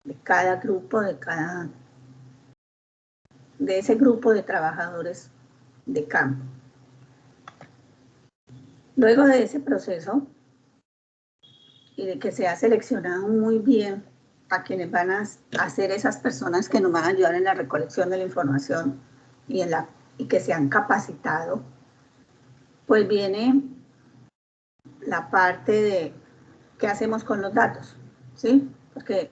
de cada grupo, de ese grupo de trabajadores de campo. Luego de ese proceso y de que se ha seleccionado muy bien a quienes van a ser esas personas que nos van a ayudar en la recolección de la información y que se han capacitado, pues viene la parte de qué hacemos con los datos, ¿sí? Porque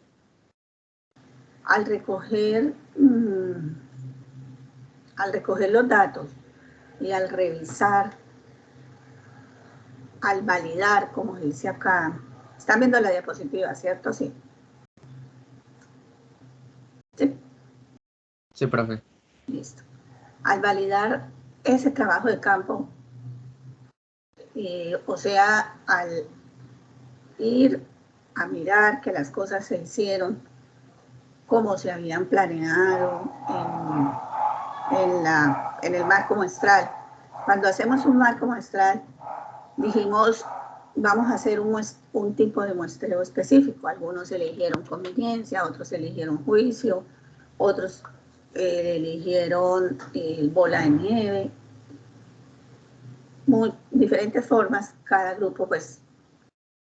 al recoger los datos y al revisar, al validar, como dice acá, están viendo la diapositiva, ¿cierto? Sí. ¿Sí? Sí, profe. Listo. Al validar ese trabajo de campo, o sea, al ir a mirar que las cosas se hicieron como se habían planeado en el marco muestral. Cuando hacemos un marco muestral, dijimos, vamos a hacer un tipo de muestreo específico. Algunos eligieron conveniencia, otros eligieron juicio, otros eligieron bola de nieve. Diferentes formas, cada grupo pues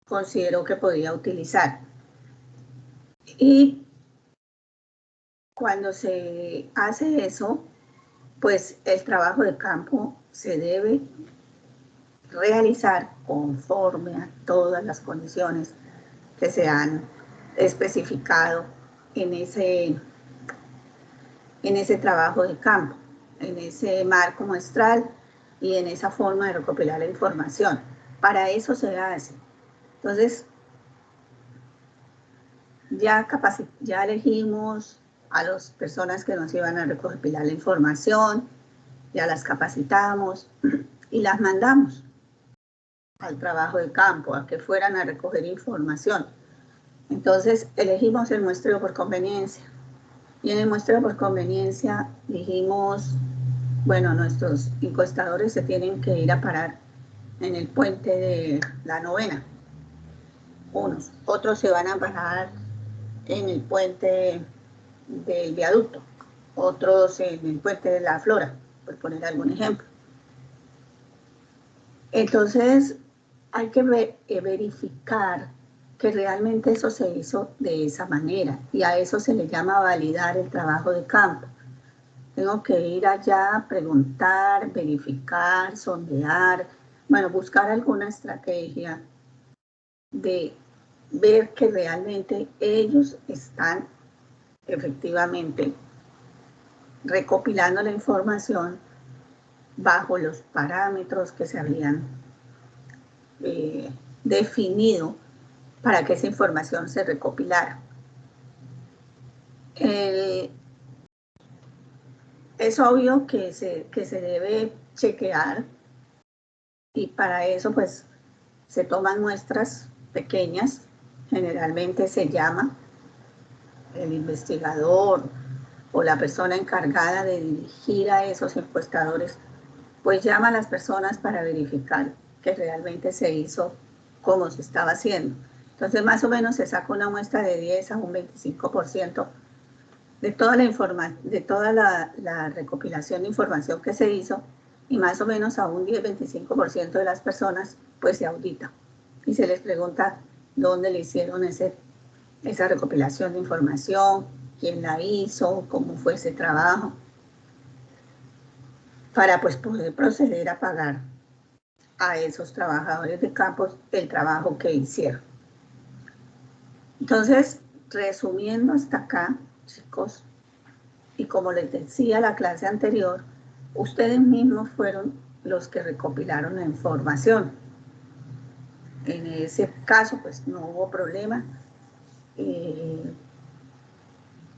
consideró que podía utilizar. Y cuando se hace eso, pues el trabajo de campo se debe realizar conforme a todas las condiciones que se han especificado en ese trabajo de campo, en ese marco muestral y en esa forma de recopilar la información. Para eso se hace. Entonces, ya elegimos a las personas que nos iban a recopilar la información, ya las capacitamos y las mandamos al trabajo de campo, a que fueran a recoger información. Entonces, elegimos el muestreo por conveniencia. Y en el muestreo por conveniencia dijimos, bueno, nuestros encuestadores se tienen que ir a parar en el puente de la Novena. Otros se van a parar en el puente del viaducto, otros en el puente de la Flora, por poner algún ejemplo. Entonces, hay que verificar que realmente eso se hizo de esa manera, y a eso se le llama validar el trabajo de campo. Tengo que ir allá, preguntar, verificar, sondear, bueno, buscar alguna estrategia de ver que realmente ellos están efectivamente recopilando la información bajo los parámetros que se habían definido para que esa información se recopilara. Es obvio que se debe chequear, y para eso pues se toman muestras pequeñas. Generalmente se llama el investigador o la persona encargada de dirigir a esos encuestadores, pues llama a las personas para verificar que realmente se hizo como se estaba haciendo. Entonces, más o menos se saca una muestra de 10 a un 25% de toda la recopilación de información que se hizo, y más o menos a un 10-25% de las personas pues se audita y se les pregunta dónde le hicieron esa recopilación de información, quién la hizo, cómo fue ese trabajo, para pues poder proceder a pagar a esos trabajadores de campo el trabajo que hicieron. Entonces, resumiendo hasta acá, chicos, y como les decía la clase anterior, ustedes mismos fueron los que recopilaron la información. En ese caso, pues no hubo problema.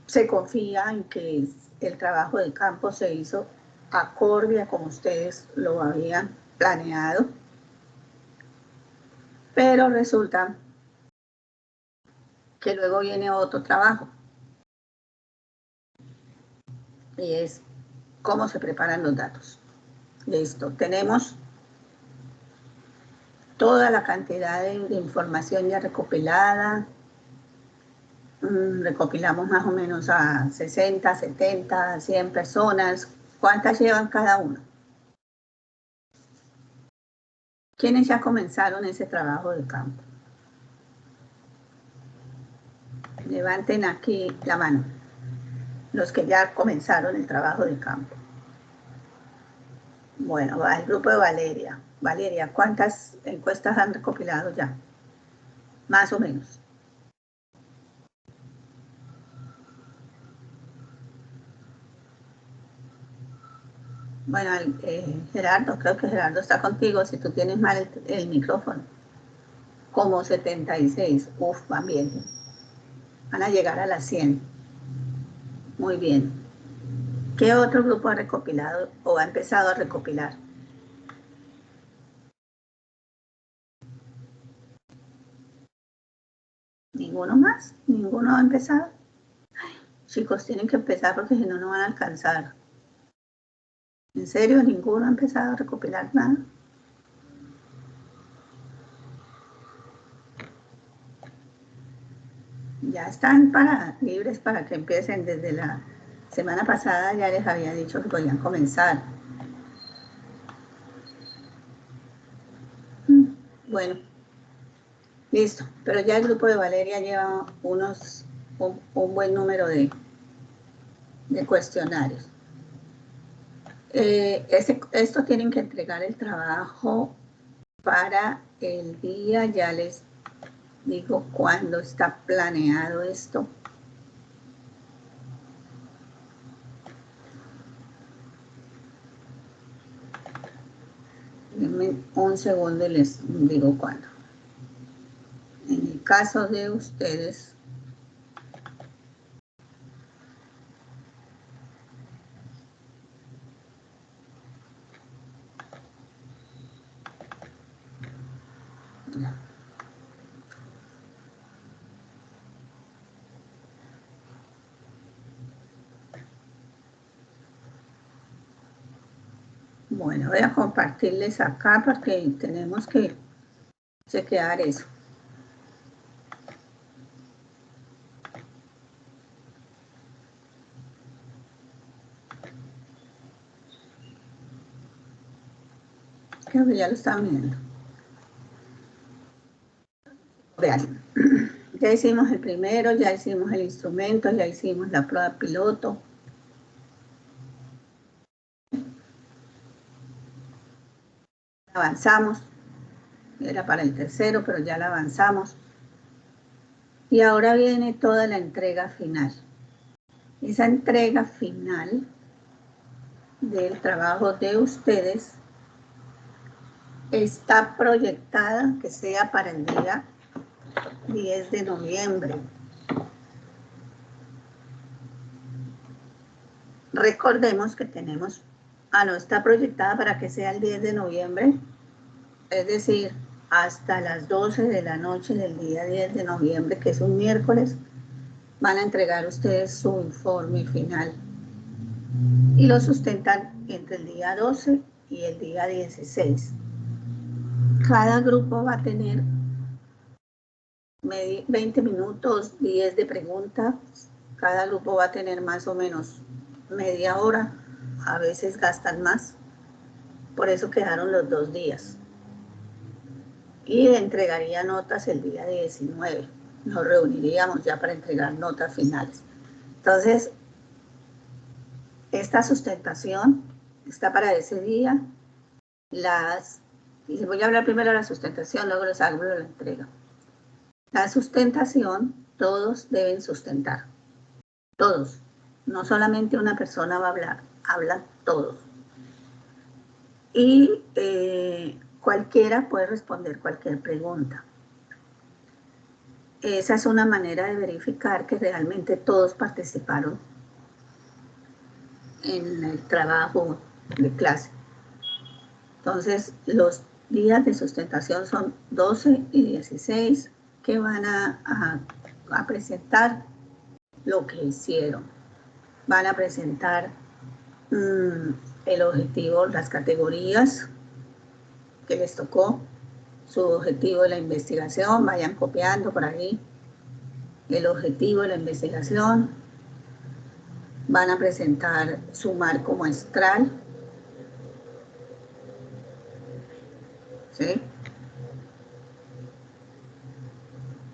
Se confía en que el trabajo de campo se hizo acorde a como ustedes lo habían planeado, pero resulta que luego viene otro trabajo, y es cómo se preparan los datos. Listo, tenemos toda la cantidad de información ya recopilada, recopilamos más o menos a 60, 70, 100 personas. ¿Cuántas llevan cada uno? ¿Quiénes ya comenzaron ese trabajo de campo? Levanten aquí la mano, los que ya comenzaron el trabajo de campo. Bueno, va el grupo de Valeria. Valeria, ¿cuántas encuestas han recopilado ya? Más o menos. Bueno, Gerardo, creo que Gerardo está contigo, si tú tienes mal el micrófono. Como 76, uf, van bien. Van a llegar a las 100. Muy bien. ¿Qué otro grupo ha recopilado o ha empezado a recopilar? ¿Ninguno más? ¿Ninguno ha empezado? Ay, chicos, tienen que empezar porque si no, no van a alcanzar. ¿En serio? ¿Ninguno ha empezado a recopilar nada? Ya están libres para que empiecen. Desde la semana pasada ya les había dicho que podían comenzar. Bueno, listo. Pero ya el grupo de Valeria lleva un buen número de cuestionarios. Esto tienen que entregar el trabajo para el día, ya les digo cuándo está planeado esto. Denme un segundo y les digo cuándo. En el caso de ustedes, bueno, voy a compartirles acá porque tenemos que chequear eso. Creo que ya lo están viendo. Vean, ya hicimos el primero, ya hicimos el instrumento, ya hicimos la prueba piloto. Avanzamos, era para el tercero, pero ya la avanzamos. Y ahora viene toda la entrega final. Esa entrega final del trabajo de ustedes está proyectada que sea para el día 10 de noviembre. Recordemos que tenemos, no está proyectada para que sea el 10 de noviembre, es decir, hasta las 12 de la noche del día 10 de noviembre, que es un miércoles, van a entregar ustedes su informe final. Y lo sustentan entre el día 12 y el día 16. Cada grupo va a tener 20 minutos, 10 de preguntas. Cada grupo va a tener más o menos media hora. A veces gastan más. Por eso quedaron los 2 días. Y entregaría notas el día 19. Nos reuniríamos ya para entregar notas finales. Entonces, esta sustentación está para ese día. Y voy a hablar primero de la sustentación, luego les hablo de la entrega. La sustentación, todos deben sustentar. Todos. No solamente una persona va a hablar, hablan todos. Y cualquiera puede responder cualquier pregunta. Esa es una manera de verificar que realmente todos participaron en el trabajo de clase. Entonces, los días de sustentación son 12 y 16 que van a presentar lo que hicieron. Van a presentar el objetivo, las categorías que les tocó, su objetivo de la investigación, vayan copiando por ahí. el objetivo de la investigación, van a presentar su marco muestral, ¿sí?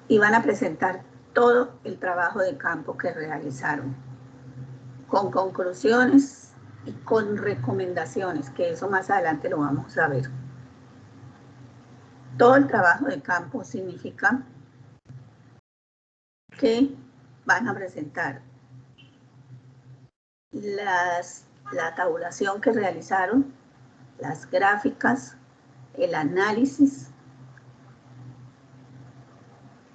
Y van a presentar todo el trabajo de campo que realizaron, con conclusiones y con recomendaciones, que eso más adelante lo vamos a ver. Todo el trabajo de campo significa que van a presentar la tabulación que realizaron, las gráficas, el análisis,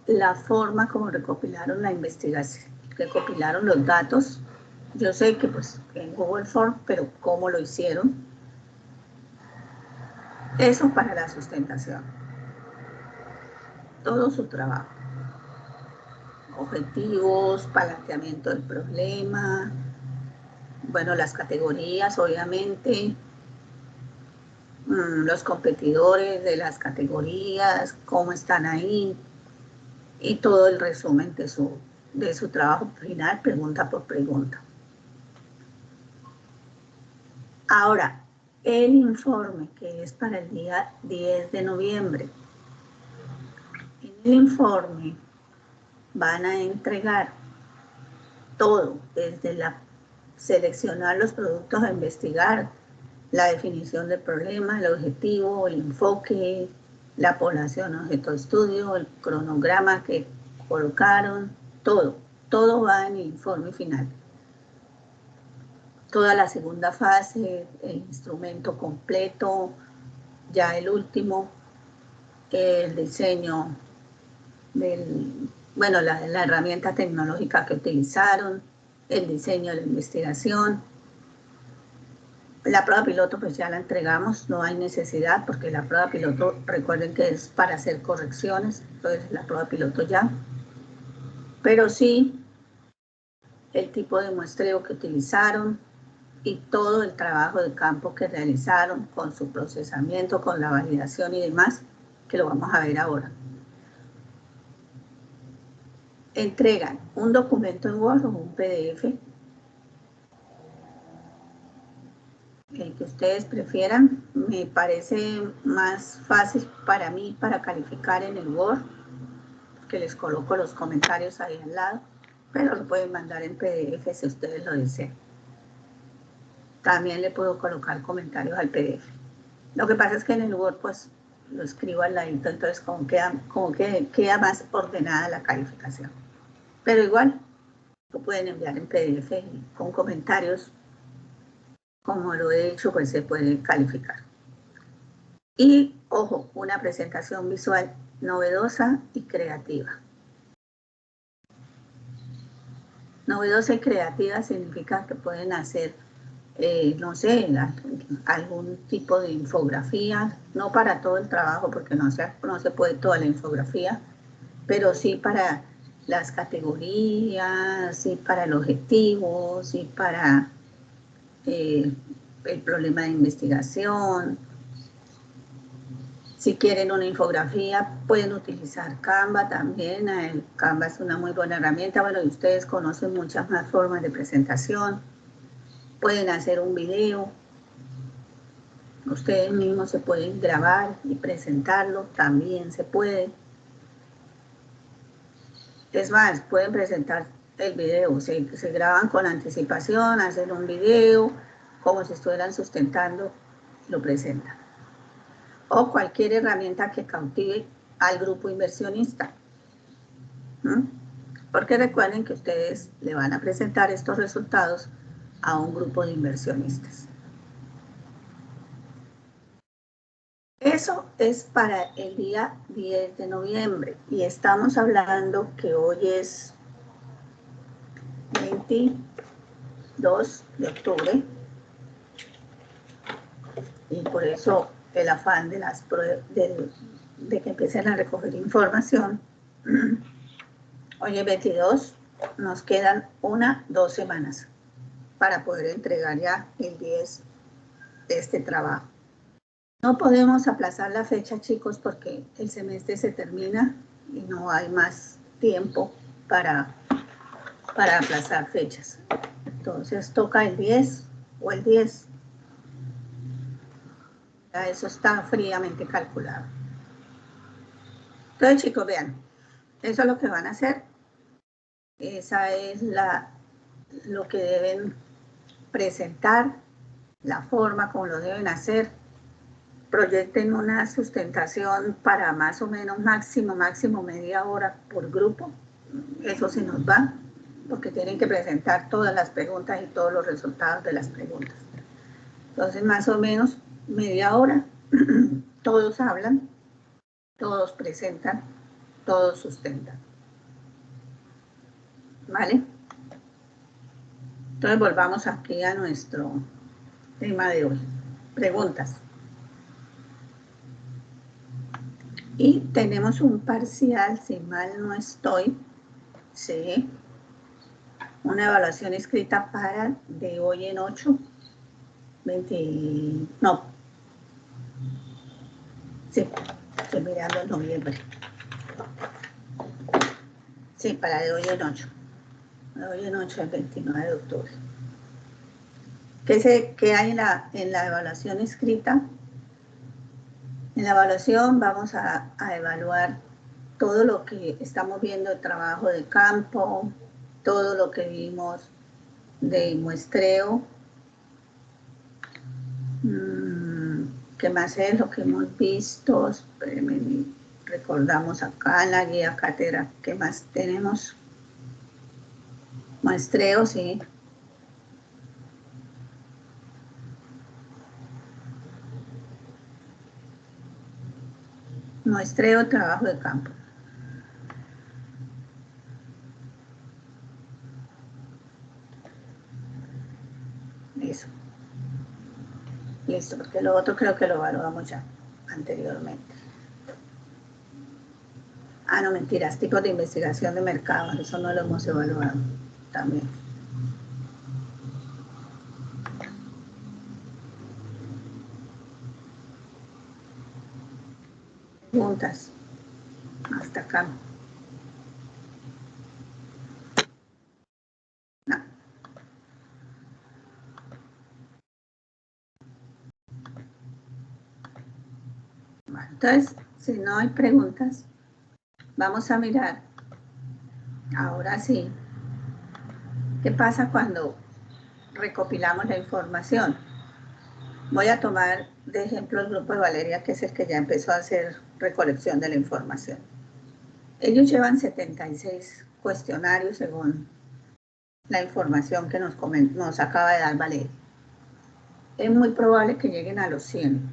la forma como recopilaron la investigación, recopilaron los datos. Yo sé que pues en Google Form, pero cómo lo hicieron. Eso para la sustentación. Todo su trabajo. Objetivos, planteamiento del problema, bueno, las categorías, obviamente, los competidores de las categorías, cómo están ahí, y todo el resumen de su trabajo final, pregunta por pregunta. Ahora, el informe que es para el día 10 de noviembre. En el informe van a entregar todo, desde seleccionar los productos a investigar, la definición del problema, el objetivo, el enfoque, la población objeto de estudio, el cronograma que colocaron, todo va en el informe final. Toda la segunda fase, el instrumento completo, ya el último, el diseño bueno, la herramienta tecnológica que utilizaron, el diseño de la investigación. La prueba piloto pues ya la entregamos, no hay necesidad porque la prueba piloto, recuerden que es para hacer correcciones, entonces la prueba piloto ya. Pero sí, el tipo de muestreo que utilizaron y todo el trabajo de campo que realizaron con su procesamiento, con la validación y demás, que lo vamos a ver ahora. Entregan un documento en Word o un PDF, el que ustedes prefieran. Me parece más fácil para mí para calificar en el Word, que les coloco los comentarios ahí al lado, pero lo pueden mandar en PDF si ustedes lo desean. También le puedo colocar comentarios al PDF. Lo que pasa es que en el Word pues lo escribo al ladito, entonces como queda más ordenada la calificación. Pero igual lo pueden enviar en PDF con comentarios. Como lo he hecho, pues se puede calificar. Y, ojo, una presentación visual novedosa y creativa. Novedosa y creativa significa que pueden hacer, no sé, algún tipo de infografía, no para todo el trabajo, porque no se puede toda la infografía, pero sí para las categorías, sí para el objetivo, sí para el problema de investigación. Si quieren una infografía, pueden utilizar Canva también. Canva es una muy buena herramienta. Bueno, y ustedes conocen muchas más formas de presentación. Pueden hacer un video. Ustedes mismos se pueden grabar y presentarlo. También se puede. Es más, pueden presentar el video. Se graban con anticipación, hacen un video, como si estuvieran sustentando, lo presentan. O cualquier herramienta que cautive al grupo inversionista. Porque recuerden que ustedes le van a presentar estos resultados a un grupo de inversionistas. Eso es para el día 10 de noviembre y estamos hablando que hoy es 22 de octubre y por eso el afán de que empiecen a recoger información. Hoy es 22, nos quedan 2 semanas para poder entregar ya el 10 de este trabajo. No podemos aplazar la fecha, chicos, porque el semestre se termina y no hay más tiempo para aplazar fechas. Entonces toca el 10 o el 10. Ya eso está fríamente calculado. Entonces, chicos, vean, eso es lo que van a hacer. Esa es lo que deben presentar, la forma como lo deben hacer. Proyecten una sustentación para más o menos máximo media hora por grupo. Eso se nos va, porque tienen que presentar todas las preguntas y todos los resultados de las preguntas. Entonces, más o menos media hora, todos hablan, todos presentan, todos sustentan. ¿Vale? Entonces, volvamos aquí a nuestro tema de hoy. Preguntas. Y tenemos un parcial, si mal no estoy, ¿sí? Una evaluación escrita para de hoy en 8, 20, no. Sí, estoy mirando en noviembre. Sí, para de hoy en 8. De hoy en 8, el 29 de octubre. ¿Qué hay en la evaluación escrita? En la evaluación vamos a evaluar todo lo que estamos viendo de trabajo de campo, todo lo que vimos de muestreo. ¿Qué más es lo que hemos visto? Espérenme, recordamos acá en la guía cátedra. ¿Qué más tenemos? Muestreo, sí. Muestreo, trabajo de campo. Eso. Listo, porque lo otro creo que lo evaluamos ya anteriormente. Ah, no, mentiras, tipos de investigación de mercado, eso no lo hemos evaluado también. Preguntas. Hasta acá. No. Bueno, entonces, si no hay preguntas, vamos a mirar. Ahora sí. ¿Qué pasa cuando recopilamos la información? Voy a tomar de ejemplo el grupo de Valeria, que es el que ya empezó a hacer recolección de la información. Ellos llevan 76 cuestionarios según la información que nos acaba de dar Valeria. Es muy probable que lleguen a los 100.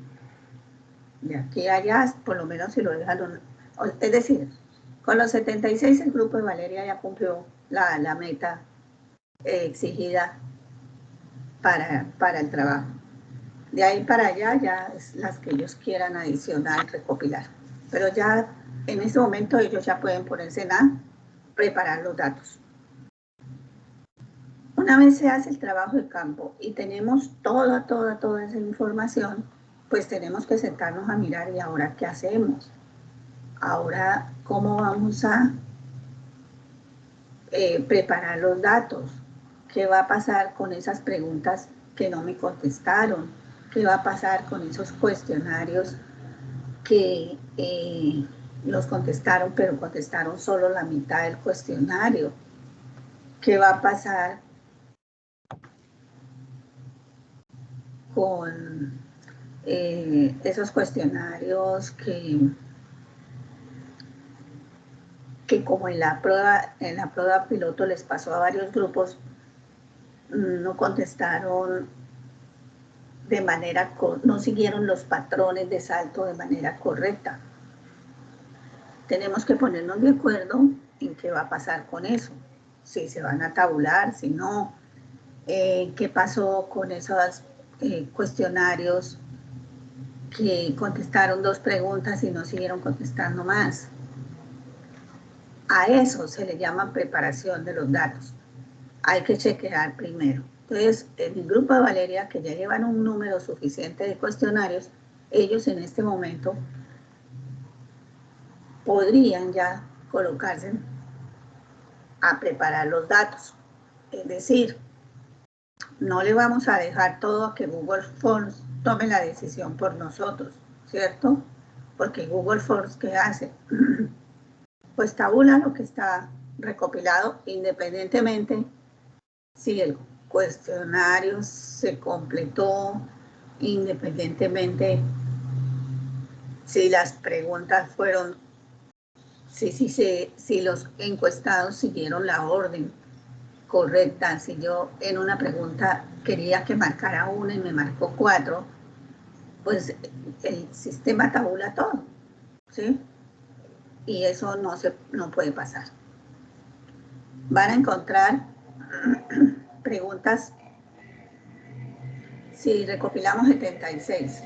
De aquí a allá, por lo menos si lo dejan, es decir, con los 76 el grupo de Valeria ya cumplió la meta exigida para el trabajo. De ahí para allá ya es las que ellos quieran adicionar, recopilar. Pero ya en este momento ellos ya pueden ponerse a preparar los datos. Una vez se hace el trabajo de campo y tenemos toda esa información, pues tenemos que sentarnos a mirar y ahora qué hacemos. Ahora, ¿cómo vamos a preparar los datos? ¿Qué va a pasar con esas preguntas que no me contestaron? ¿Qué va a pasar con esos cuestionarios que los contestaron, pero contestaron solo la mitad del cuestionario? ¿Qué va a pasar con esos cuestionarios que como en la prueba piloto les pasó a varios grupos, no contestaron de manera, no siguieron los patrones de salto de manera correcta? Tenemos que ponernos de acuerdo en qué va a pasar con eso, si se van a tabular, si no, qué pasó con esos cuestionarios que contestaron 2 preguntas y no siguieron contestando más. A eso se le llama preparación de los datos. Hay que chequear primero. Entonces, en el grupo de Valeria, que ya llevan un número suficiente de cuestionarios, ellos en este momento podrían ya colocarse a preparar los datos. Es decir, no le vamos a dejar todo a que Google Forms tome la decisión por nosotros, ¿cierto? Porque Google Forms, ¿qué hace? Pues tabula lo que está recopilado, independientemente si el cuestionario se completó, independientemente si las preguntas fueron, si los encuestados siguieron la orden correcta. Si yo en una pregunta quería que marcara 1 y me marcó 4, pues el sistema tabula todo, ¿sí? Y eso no puede pasar. Van a encontrar preguntas, si recopilamos 76,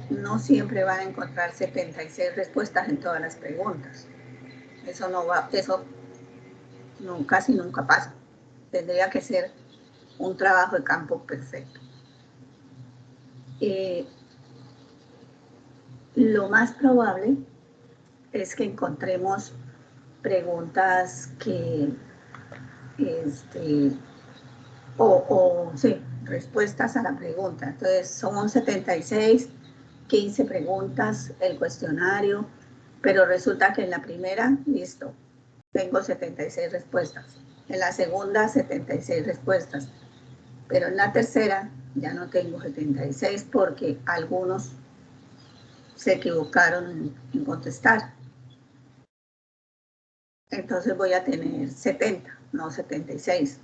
no siempre van a encontrar 76 respuestas en todas las preguntas. Eso no va, eso no, casi nunca pasa. Tendría que ser un trabajo de campo perfecto. Lo más probable es que encontremos preguntas que, sí, respuestas a la pregunta. Entonces, son 76, 15 preguntas, el cuestionario, pero resulta que en la primera, listo, tengo 76 respuestas. En la segunda, 76 respuestas. Pero en la tercera, ya no tengo 76 porque algunos se equivocaron en contestar. Entonces voy a tener 70, no 76.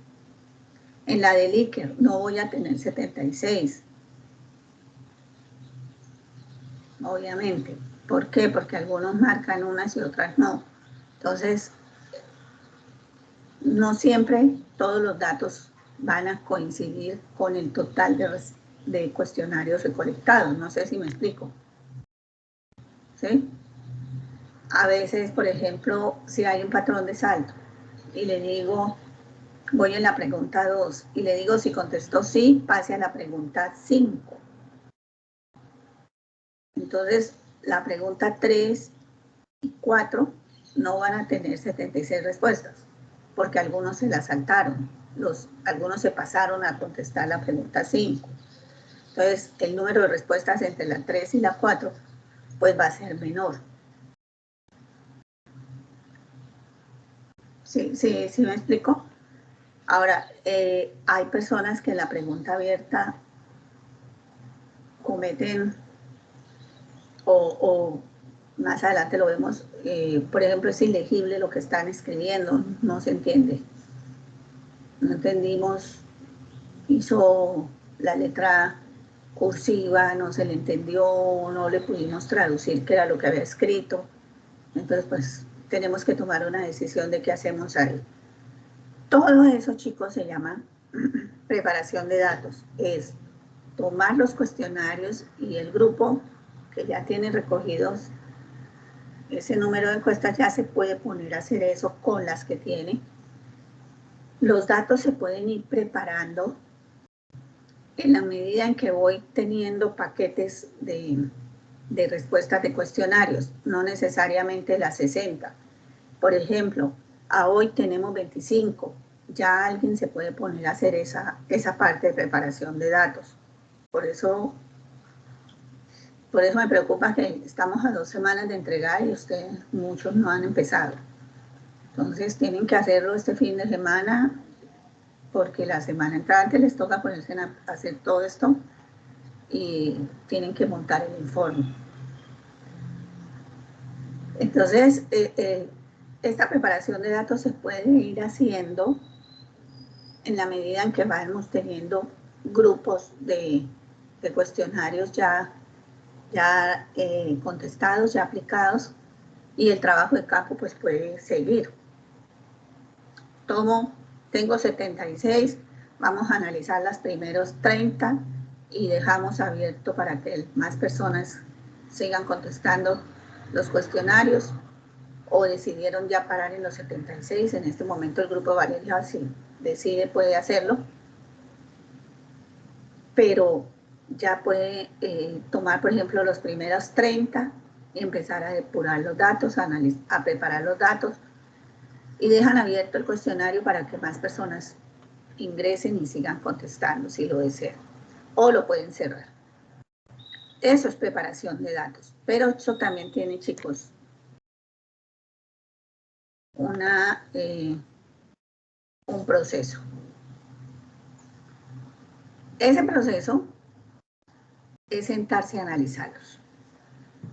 En la de Likert no voy a tener 76. Obviamente. ¿Por qué? Porque algunos marcan unas y otras no. Entonces, no siempre todos los datos van a coincidir con el total de cuestionarios recolectados. No sé si me explico. ¿Sí? A veces, por ejemplo, si hay un patrón de salto y le digo, voy en la pregunta 2 y le digo si contestó sí, pase a la pregunta 5. Entonces, la pregunta 3 y 4 no van a tener 76 respuestas, porque algunos se la saltaron, algunos se pasaron a contestar la pregunta 5. Entonces, el número de respuestas entre la 3 y la 4, pues va a ser menor. ¿Sí me explico? Ahora, hay personas que en la pregunta abierta cometen, o más adelante lo vemos, por ejemplo, es ilegible lo que están escribiendo, no se entiende. No entendimos, hizo la letra cursiva, no se le entendió, no le pudimos traducir qué era lo que había escrito. Entonces, pues, tenemos que tomar una decisión de qué hacemos ahí. Todo eso, chicos, se llama preparación de datos. Es tomar los cuestionarios y el grupo que ya tiene recogidos ese número de encuestas ya se puede poner a hacer eso con las que tiene. Los datos se pueden ir preparando en la medida en que voy teniendo paquetes de respuestas de cuestionarios, no necesariamente las 60. Por ejemplo, a hoy tenemos 25. Ya alguien se puede poner a hacer esa parte de preparación de datos. Por eso me preocupa que estamos a 2 semanas de entregar y ustedes, muchos no han empezado. Entonces tienen que hacerlo este fin de semana, porque la semana entrante les toca ponerse a hacer todo esto y tienen que montar el informe. Entonces, esta preparación de datos se puede ir haciendo en la medida en que vamos teniendo grupos de cuestionarios ya contestados, ya aplicados, y el trabajo de campo pues puede seguir. Tengo 76, vamos a analizar las primeros 30 y dejamos abierto para que más personas sigan contestando los cuestionarios, o decidieron ya parar en los 76. En este momento el grupo Valeria, si decide, puede hacerlo, pero ya puede tomar, por ejemplo, los primeros 30 y empezar a depurar los datos, a preparar los datos, y dejan abierto el cuestionario para que más personas ingresen y sigan contestando si lo desean, o lo pueden cerrar. Eso es preparación de datos, pero eso también tiene, chicos, un proceso. Ese proceso es sentarse a analizarlos.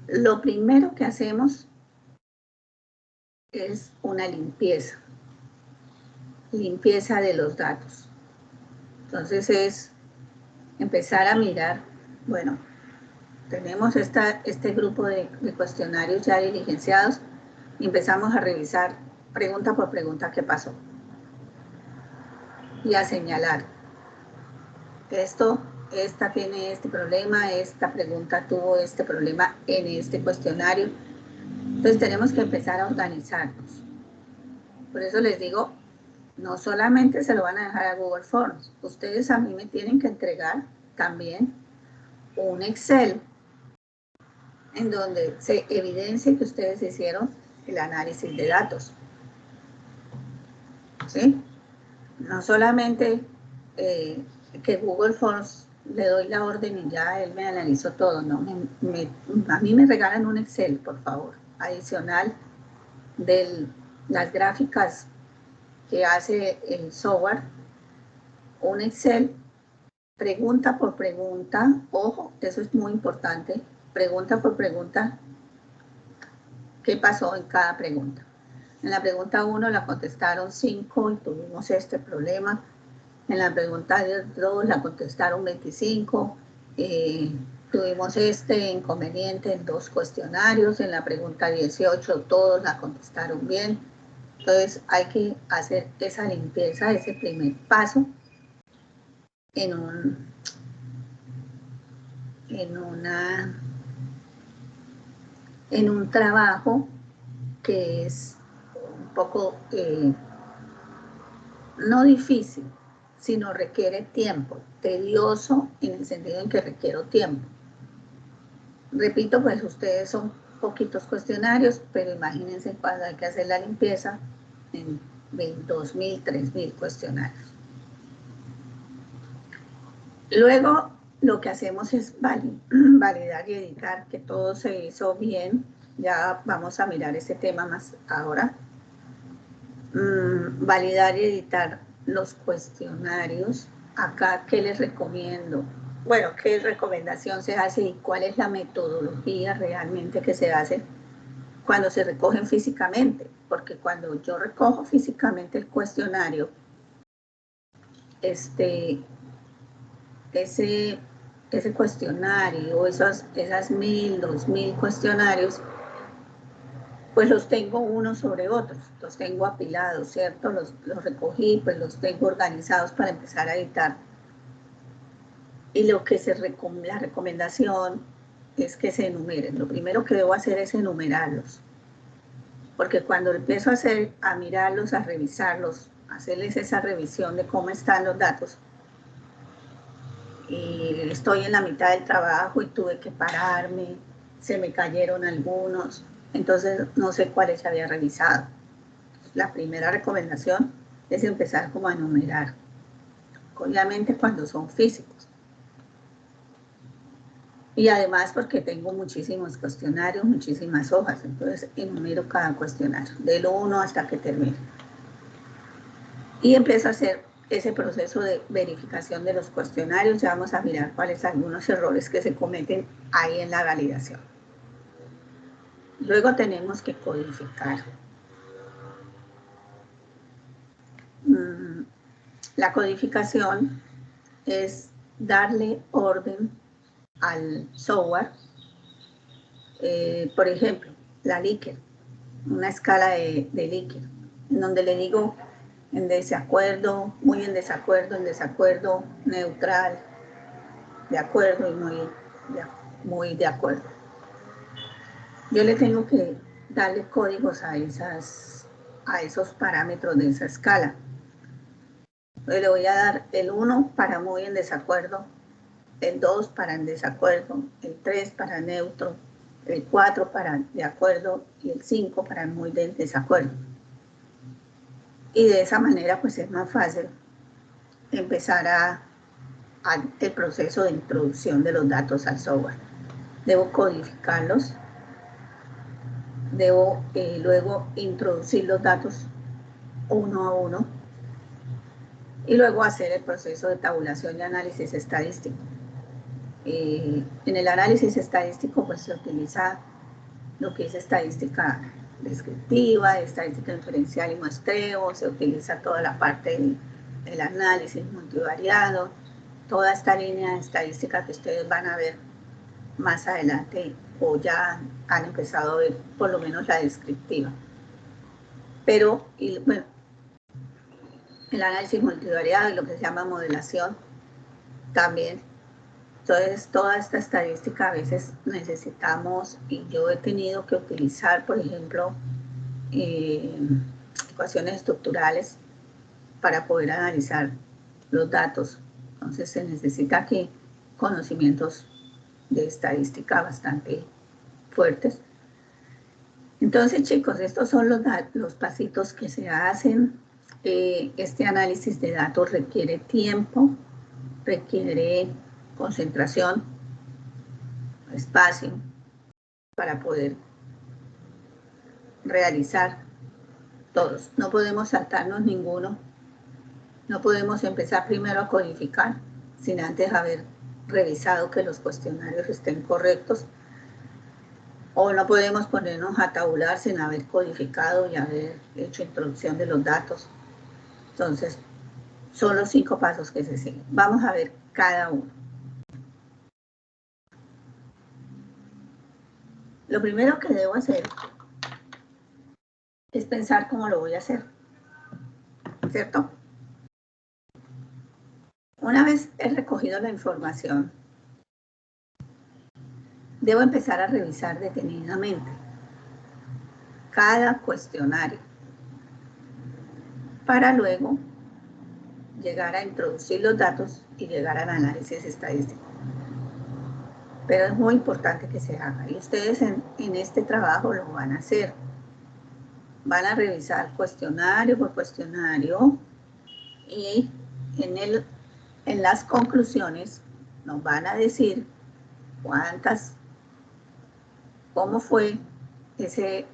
Lo primero que hacemos es una limpieza de los datos. Entonces es empezar a mirar, bueno, tenemos este grupo de cuestionarios ya diligenciados y empezamos a revisar pregunta por pregunta qué pasó y a señalar esta tiene este problema, esta pregunta tuvo este problema en este cuestionario. Entonces tenemos que empezar a organizarnos. Por eso les digo, no solamente se lo van a dejar a Google Forms, ustedes a mí me tienen que entregar también un Excel en donde se evidencie que ustedes hicieron el análisis de datos. ¿Sí? No solamente que Google Forms le doy la orden y ya él me analizó todo, no, a mí me regalan un Excel, por favor, adicional de las gráficas que hace el software, un Excel, pregunta por pregunta, ojo, eso es muy importante, pregunta por pregunta, qué pasó en cada pregunta. En la pregunta 1 la contestaron 5 y tuvimos este problema. En la pregunta 2 la contestaron 25, tuvimos este inconveniente en 2 cuestionarios. En la pregunta 18 todos la contestaron bien. Entonces hay que hacer esa limpieza, ese primer paso en un trabajo que es un poco no difícil, sino requiere tiempo, tedioso en el sentido en que requiero tiempo. Repito, pues ustedes son poquitos cuestionarios, pero imagínense cuando hay que hacer la limpieza en 2.000, 3.000 cuestionarios. Luego, lo que hacemos es validar y editar que todo se hizo bien. Ya vamos a mirar ese tema más ahora. Validar y editar los cuestionarios. Acá, ¿qué les recomiendo? Bueno, ¿qué recomendación se hace y cuál es la metodología realmente que se hace cuando se recogen físicamente? Porque cuando yo recojo físicamente el cuestionario, ese cuestionario, esas 1.000, 2.000 cuestionarios, pues los tengo unos sobre otros, los tengo apilados, ¿cierto? Los recogí, pues los tengo organizados para empezar a editar. Y lo que la recomendación es que se enumeren. Lo primero que debo hacer es enumerarlos. Porque cuando empiezo a mirarlos, a revisarlos, a hacerles esa revisión de cómo están los datos, y estoy en la mitad del trabajo y tuve que pararme, se me cayeron algunos, entonces no sé cuáles había revisado. La primera recomendación es empezar como a enumerar, obviamente cuando son físicos. Y además porque tengo muchísimos cuestionarios, muchísimas hojas, entonces enumero cada cuestionario, del 1 hasta que termine. Y empiezo a hacer ese proceso de verificación de los cuestionarios. Ya vamos a mirar cuáles son algunos errores que se cometen ahí en la validación. Luego tenemos que codificar. La codificación es darle orden al software. Por ejemplo, la Likert, una escala de Likert, en donde le digo en desacuerdo, muy en desacuerdo, neutral, de acuerdo y muy de acuerdo. Yo le tengo que darle códigos a esos parámetros de esa escala. Entonces le voy a dar el 1 para muy en desacuerdo, el 2 para en desacuerdo, el 3 para neutro, el 4 para de acuerdo y el 5 para muy de desacuerdo. Y de esa manera pues es más fácil empezar el proceso de introducción de los datos al software. Debo codificarlos, debo luego introducir los datos uno a uno y luego hacer el proceso de tabulación y análisis estadístico. En el análisis estadístico pues se utiliza lo que es estadística descriptiva, estadística inferencial y muestreo, se utiliza toda la parte del análisis multivariado, toda esta línea de estadística que ustedes van a ver más adelante o ya han empezado a ver por lo menos la descriptiva. Pero, bueno, el análisis multivariado y lo que se llama modelación también. Entonces, toda esta estadística a veces necesitamos, y yo he tenido que utilizar, por ejemplo, ecuaciones estructurales para poder analizar los datos. Entonces, se necesita aquí conocimientos de estadística bastante fuertes. Entonces, chicos, estos son los pasitos que se hacen. Este análisis de datos requiere tiempo, requiere concentración, espacio para poder realizar todos. No podemos saltarnos ninguno. No podemos empezar primero a codificar sin antes haber revisado que los cuestionarios estén correctos. O no podemos ponernos a tabular sin haber codificado y haber hecho introducción de los datos. Entonces, son los 5 pasos que se siguen. Vamos a ver cada uno. Lo primero que debo hacer es pensar cómo lo voy a hacer, ¿cierto? Una vez he recogido la información, debo empezar a revisar detenidamente cada cuestionario para luego llegar a introducir los datos y llegar al análisis estadístico. Pero es muy importante que se haga y ustedes en este trabajo lo van a hacer. Van a revisar cuestionario por cuestionario y en las conclusiones nos van a decir cómo fue ese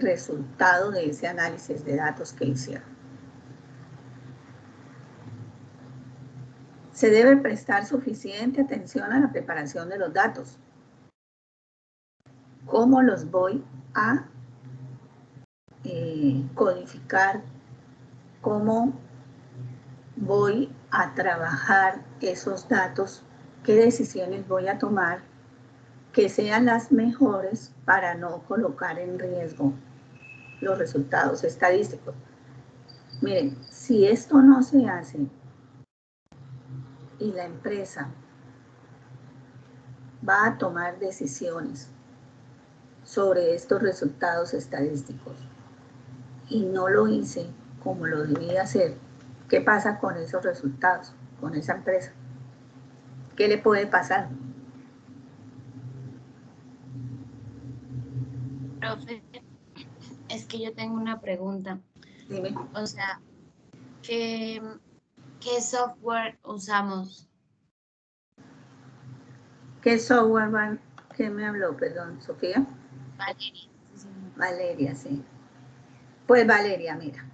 resultado de ese análisis de datos que hicieron. Se debe prestar suficiente atención a la preparación de los datos. ¿Cómo los voy a codificar? ¿Cómo voy a trabajar esos datos? ¿Qué decisiones voy a tomar que sean las mejores para no colocar en riesgo los resultados estadísticos? Miren, si esto no se hace y la empresa va a tomar decisiones sobre estos resultados estadísticos y no lo hice como lo debía hacer, ¿qué pasa con esos resultados, con esa empresa? ¿Qué le puede pasar? Profe, es que yo tengo una pregunta. Dime. O sea, ¿qué software usamos? ¿Qué software ¿Qué me habló? Perdón, Sofía. Valeria. Sí. Valeria, sí. Pues Valeria, mira.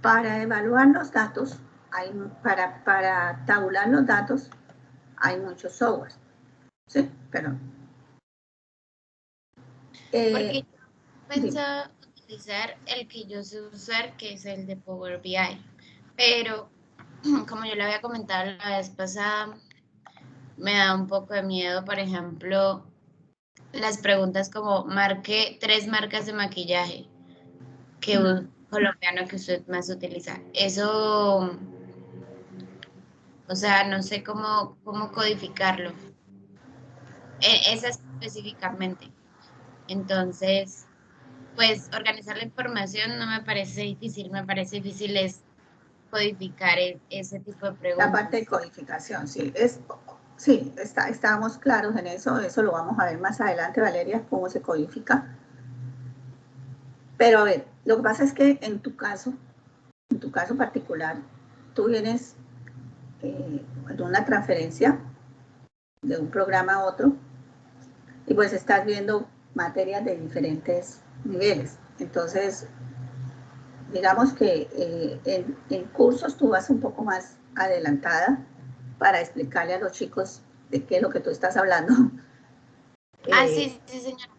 Para evaluar los datos, para tabular los datos, hay muchos softwares. Sí, perdón. Porque yo pensaba utilizar el que yo sé usar, que es el de Power BI. Pero, como yo le había comentado la vez pasada, me da un poco de miedo, por ejemplo, las preguntas como marque 3 marcas de maquillaje que un colombiano que usted más utiliza. Eso, o sea, no sé cómo codificarlo. Esa específicamente. Entonces, pues organizar la información no me parece difícil, me parece difícil es codificar ese tipo de preguntas. La parte de codificación, sí, estábamos claros en eso lo vamos a ver más adelante, Valeria, cómo se codifica. Pero a ver, lo que pasa es que en tu caso particular, tú vienes en una transferencia de un programa a otro y pues estás viendo materias de diferentes niveles. Entonces, digamos que en cursos tú vas un poco más adelantada para explicarle a los chicos de qué es lo que tú estás hablando. Sí, sí, señora.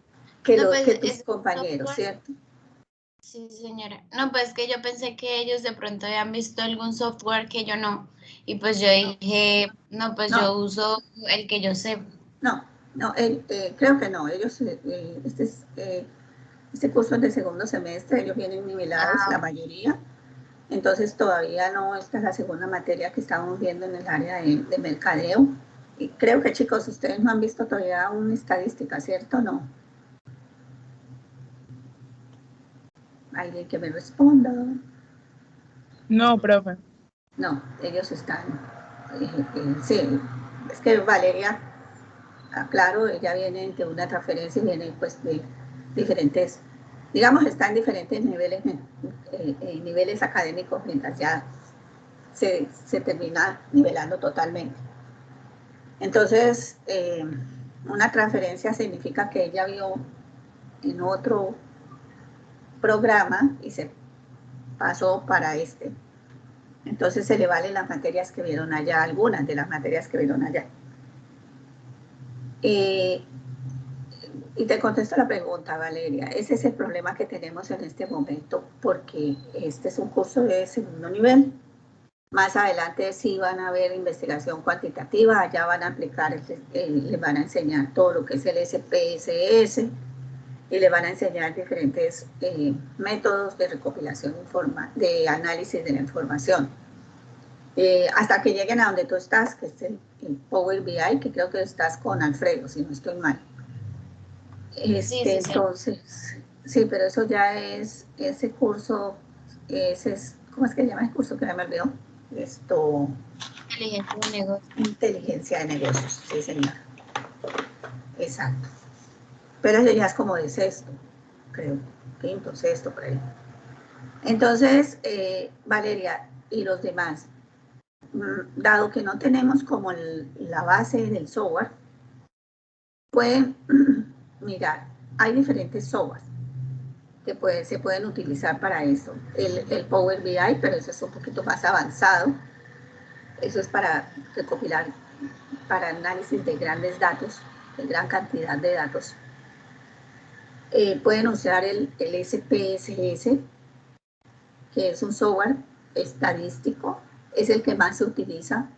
Que, no, pues, que tus compañeros, ¿cierto? Sí, señora. No, pues que yo pensé que ellos de pronto habían visto algún software que yo no. Y pues yo dije, no, pues yo uso el que yo sé. No, creo que no. Ellos, este curso es de segundo semestre, ellos vienen nivelados, la mayoría. Entonces todavía no, esta es la segunda materia que estamos viendo en el área de mercadeo. Y creo que, chicos, ustedes no han visto todavía una estadística, ¿cierto? No. ¿Alguien que me responda? No, profe. No, ellos están, sí, es que Valeria, claro, ella viene de una transferencia y viene pues de diferentes, digamos, está en diferentes niveles, niveles académicos, mientras ya se termina nivelando totalmente. Entonces, una transferencia significa que ella vio en otro programa y se pasó para este. Entonces se le valen las materias que vieron allá, algunas de las materias que vieron allá. Y te contesto la pregunta, Valeria. Ese es el problema que tenemos en este momento, porque este es un curso de segundo nivel. Más adelante sí van a ver investigación cuantitativa, allá van a aplicar, les van a enseñar todo lo que es el SPSS y les van a enseñar diferentes métodos de recopilación de análisis de la información. Hasta que lleguen a donde tú estás, que es el Power BI, que creo que estás con Alfredo, si no estoy mal. Sí. Entonces, sí, pero eso ya es, ese curso, ¿cómo es que se llama el curso que me olvidó? Inteligencia de negocios. Inteligencia de negocios, sí, señora. Exacto. Pero eso ya es como de sexto, creo, quinto, sexto, por ahí. Entonces, Valeria y los demás, dado que no tenemos como la base del software, pueden mirar, hay diferentes softwares que se pueden utilizar para eso. El Power BI, pero eso es un poquito más avanzado. Eso es para recopilar, para análisis de grandes datos, de gran cantidad de datos. Pueden usar el SPSS, que es un software estadístico, es el que más se utiliza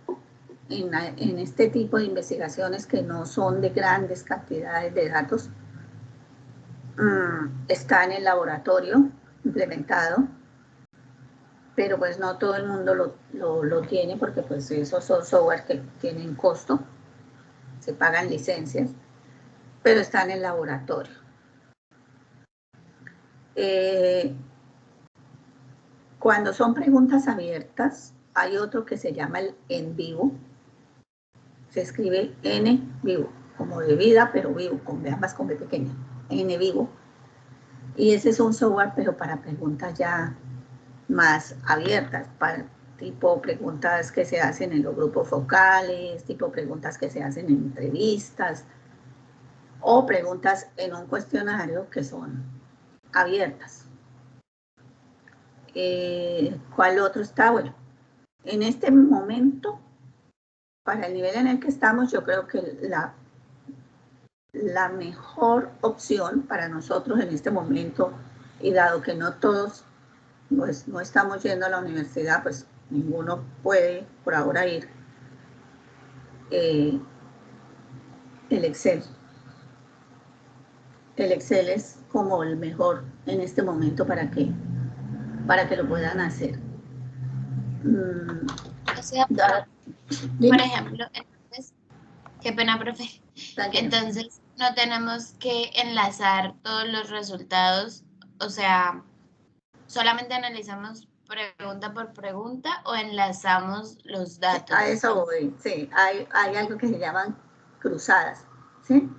en este tipo de investigaciones que no son de grandes cantidades de datos. Está en el laboratorio implementado, pero pues no todo el mundo lo tiene porque pues esos son software que tienen costo, se pagan licencias, pero está en el laboratorio. Cuando son preguntas abiertas, hay otro que se llama el en vivo. Se escribe N vivo, como de vida, pero vivo, con ambas con B pequeña, N vivo. Y ese es un software, pero para preguntas ya más abiertas, para tipo preguntas que se hacen en los grupos focales, tipo preguntas que se hacen en entrevistas, o preguntas en un cuestionario que son abiertas. ¿Cuál otro está? Bueno, en este momento, para el nivel en el que estamos, yo creo que la mejor opción para nosotros en este momento, y dado que no todos pues, no estamos yendo a la universidad, pues ninguno puede por ahora ir, el Excel. El Excel es como el mejor en este momento para que lo puedan hacer. O sea, por ejemplo, entonces, qué pena, profe. Entonces, no tenemos que enlazar todos los resultados, o sea, solamente analizamos pregunta por pregunta o enlazamos los datos. A eso voy, sí. Hay algo que se llaman cruzadas, ¿sí?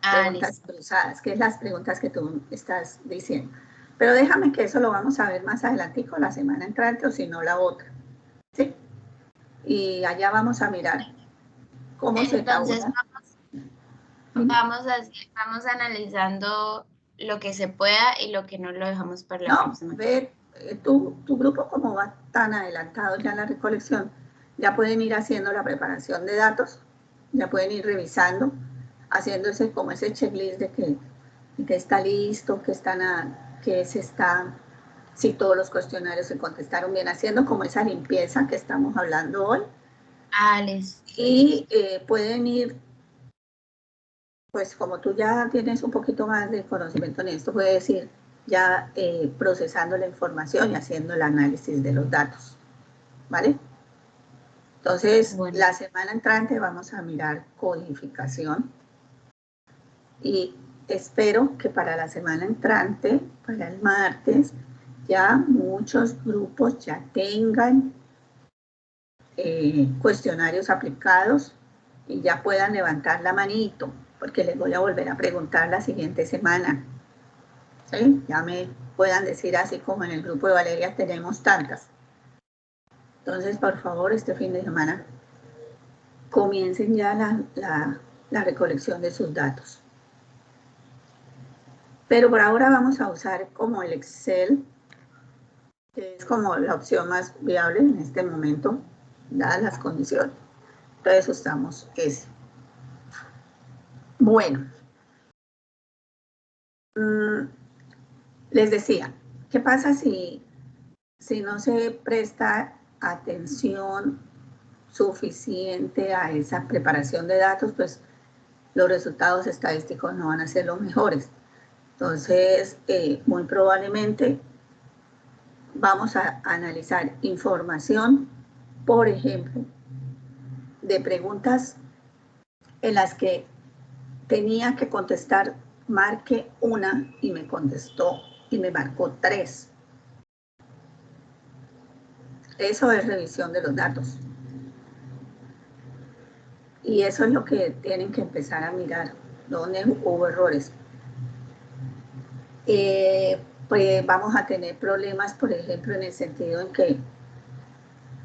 Preguntas cruzadas, que es las preguntas que tú estás diciendo. Pero déjame que eso lo vamos a ver más adelantico, la semana entrante o si no la otra. ¿Sí? Y allá vamos a mirar cómo se Entonces tabula. vamos analizando lo que se pueda y lo que no lo dejamos para la próxima. Ve, tu grupo como va tan adelantado ya en la recolección, ya pueden ir haciendo la preparación de datos, ya pueden ir revisando, haciéndose como ese checklist de que está listo, si todos los cuestionarios se contestaron bien, haciendo como esa limpieza que estamos hablando hoy. Y pueden ir, pues como tú ya tienes un poquito más de conocimiento en esto, puedes ir ya procesando la información y haciendo el análisis de los datos, ¿vale? Entonces, bueno, la semana entrante vamos a mirar codificación y espero que para la semana entrante, para el martes, ya muchos grupos ya tengan cuestionarios aplicados y ya puedan levantar la manito, porque les voy a volver a preguntar la siguiente semana. ¿Sí? Ya me puedan decir así como en el grupo de Valeria tenemos tantas. Entonces, por favor, este fin de semana comiencen ya la recolección de sus datos. Pero por ahora vamos a usar como el Excel, que es como la opción más viable en este momento, dadas las condiciones. Entonces usamos ese. Bueno, les decía, ¿qué pasa si no se presta atención suficiente a esa preparación de datos? Pues los resultados estadísticos no van a ser los mejores. Entonces, muy probablemente vamos a analizar información, por ejemplo, de preguntas en las que tenía que contestar, marque una y me contestó y me marcó 3. Eso es revisión de los datos. Y eso es lo que tienen que empezar a mirar, dónde hubo errores. Pues vamos a tener problemas, por ejemplo, en el sentido en que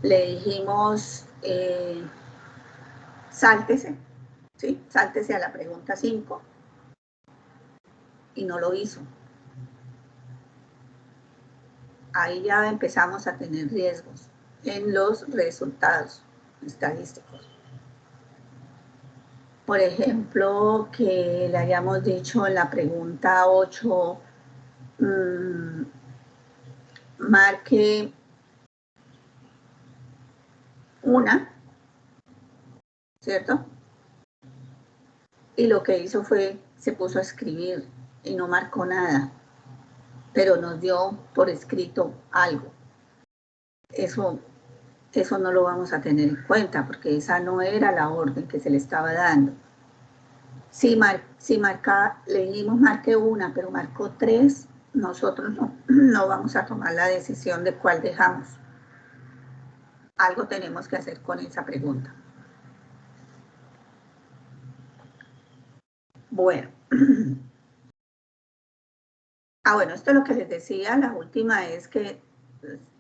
le dijimos, sáltese, ¿sí? Sáltese a la pregunta 5 y no lo hizo. Ahí ya empezamos a tener riesgos en los resultados estadísticos. Por ejemplo, que le hayamos dicho en la pregunta 8, marque una, ¿cierto? Y lo que hizo fue, se puso a escribir y no marcó nada, pero nos dio por escrito algo. Eso no lo vamos a tener en cuenta, porque esa no era la orden que se le estaba dando. Si le dijimos marque una, pero marcó 3, nosotros no vamos a tomar la decisión de cuál dejamos. Algo tenemos que hacer con esa pregunta. Bueno. Bueno, esto es lo que les decía. La última es que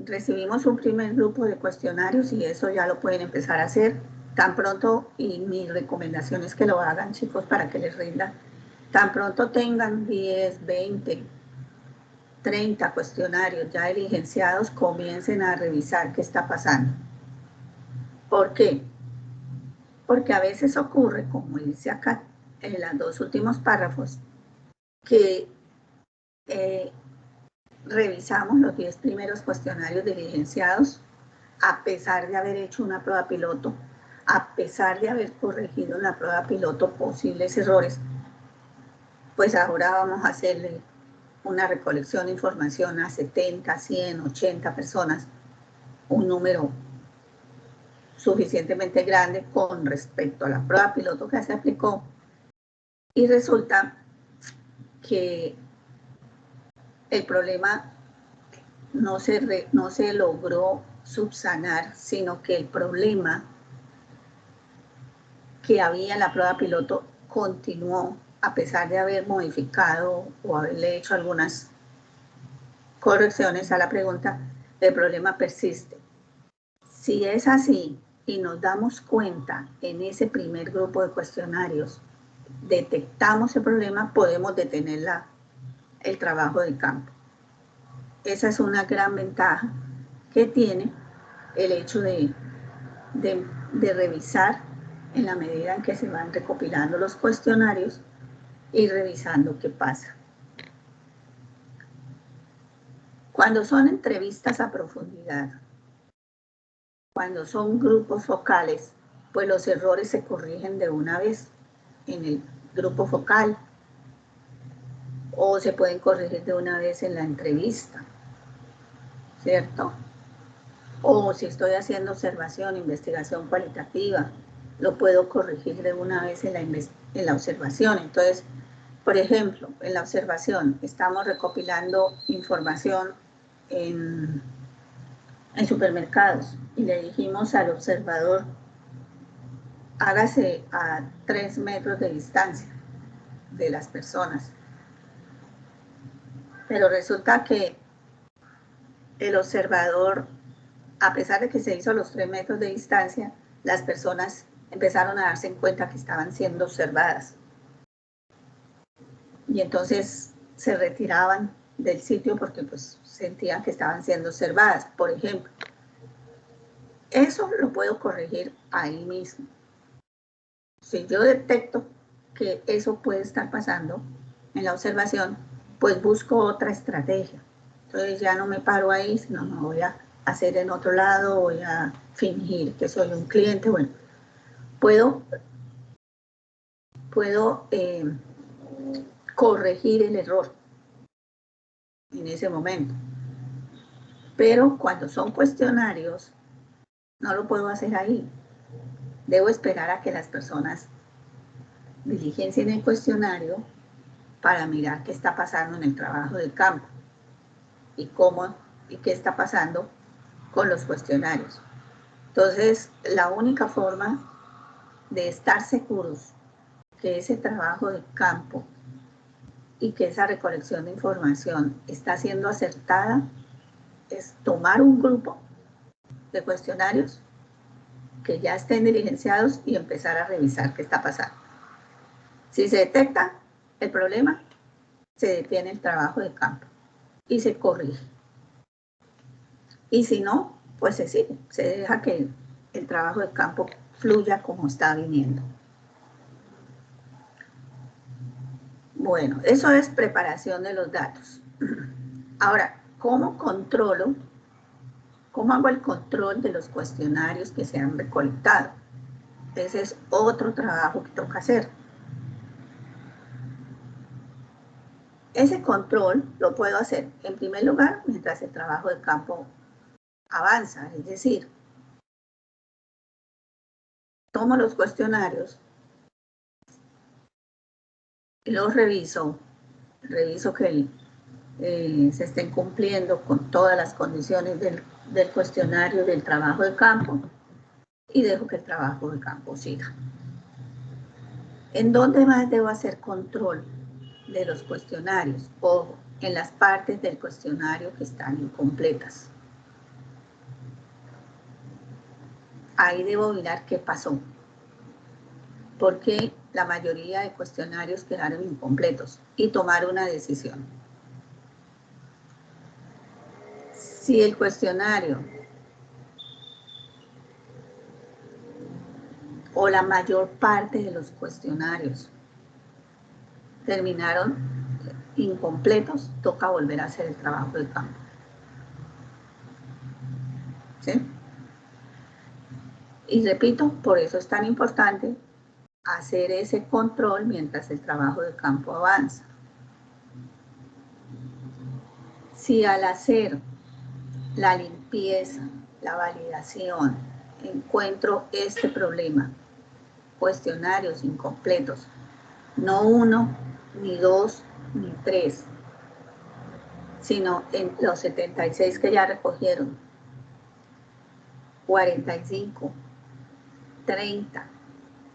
recibimos un primer grupo de cuestionarios y eso ya lo pueden empezar a hacer tan pronto, y mi recomendación es que lo hagan, chicos, para que les rinda. Tan pronto tengan 10, 20, 30 cuestionarios ya diligenciados, comiencen a revisar qué está pasando. ¿Por qué? Porque a veces ocurre, como dice acá en los 2 últimos párrafos, que revisamos los 10 primeros cuestionarios diligenciados a pesar de haber hecho una prueba piloto, a pesar de haber corregido en la prueba piloto posibles errores. Pues ahora vamos a hacerle una recolección de información a 70, 100, 80 personas, un número suficientemente grande con respecto a la prueba piloto que se aplicó, y resulta que el problema no se logró subsanar, sino que el problema que había en la prueba piloto continuó a pesar de haber modificado o haberle hecho algunas correcciones a la pregunta, el problema persiste. Si es así y nos damos cuenta en ese primer grupo de cuestionarios, detectamos el problema, podemos detener el trabajo de campo. Esa es una gran ventaja que tiene el hecho de revisar en la medida en que se van recopilando los cuestionarios y revisando qué pasa. Cuando son entrevistas a profundidad, cuando son grupos focales, pues los errores se corrigen de una vez en el grupo focal o se pueden corregir de una vez en la entrevista, ¿cierto? O si estoy haciendo observación, investigación cualitativa, lo puedo corregir de una vez en la observación. Entonces, por ejemplo, en la observación estamos recopilando información en supermercados y le dijimos al observador, hágase a 3 metros de distancia de las personas. Pero resulta que el observador, a pesar de que se hizo los 3 metros de distancia, las personas empezaron a darse en cuenta que estaban siendo observadas. Y entonces se retiraban del sitio porque pues sentían que estaban siendo observadas, por ejemplo. Eso lo puedo corregir ahí mismo. Si yo detecto que eso puede estar pasando en la observación, pues busco otra estrategia. Entonces ya no me paro ahí, sino me voy a hacer en otro lado, voy a fingir que soy un cliente. Bueno, puedo corregir el error en ese momento. Pero cuando son cuestionarios, no lo puedo hacer ahí. Debo esperar a que las personas diligencien el cuestionario para mirar qué está pasando en el trabajo del campo y cómo y qué está pasando con los cuestionarios. Entonces, la única forma de estar seguros que ese trabajo de campo y que esa recolección de información está siendo acertada es tomar un grupo de cuestionarios que ya estén diligenciados y empezar a revisar qué está pasando. Si se detecta el problema, se detiene el trabajo de campo y se corrige. Y si no, pues se sigue, se deja que el trabajo de campo fluya como está viniendo. Bueno, eso es preparación de los datos. Ahora, ¿cómo controlo? ¿Cómo hago el control de los cuestionarios que se han recolectado? Ese es otro trabajo que toca hacer. Ese control lo puedo hacer, en primer lugar, mientras el trabajo de campo avanza, es decir, tomo los cuestionarios y los reviso que se estén cumpliendo con todas las condiciones del cuestionario del trabajo de campo y dejo que el trabajo de campo siga. ¿En dónde más debo hacer control de los cuestionarios? Ojo, en las partes del cuestionario que están incompletas. Ahí debo mirar qué pasó. Porque la mayoría de cuestionarios quedaron incompletos y tomar una decisión. Si el cuestionario o la mayor parte de los cuestionarios terminaron incompletos, toca volver a hacer el trabajo de campo. ¿Sí? Y repito, por eso es tan importante hacer ese control mientras el trabajo de campo avanza. Si al hacer la limpieza, la validación, encuentro este problema, cuestionarios incompletos, no 1, ni 2, ni 3, sino en los 76 que ya recogieron, 45, 30,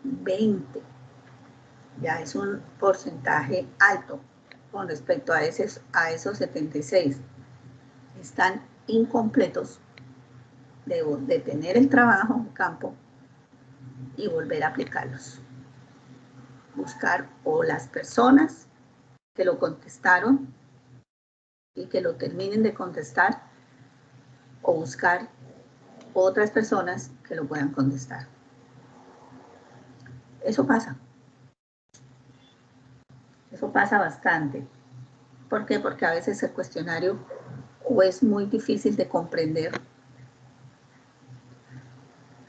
20, ya es un porcentaje alto con respecto a esos 76. están incompletos, debo detener el trabajo en campo y volver a aplicarlos. Buscar o las personas que lo contestaron y que lo terminen de contestar, o buscar otras personas que lo puedan contestar. Eso pasa. Eso pasa bastante. ¿Por qué? Porque a veces el cuestionario o es muy difícil de comprender,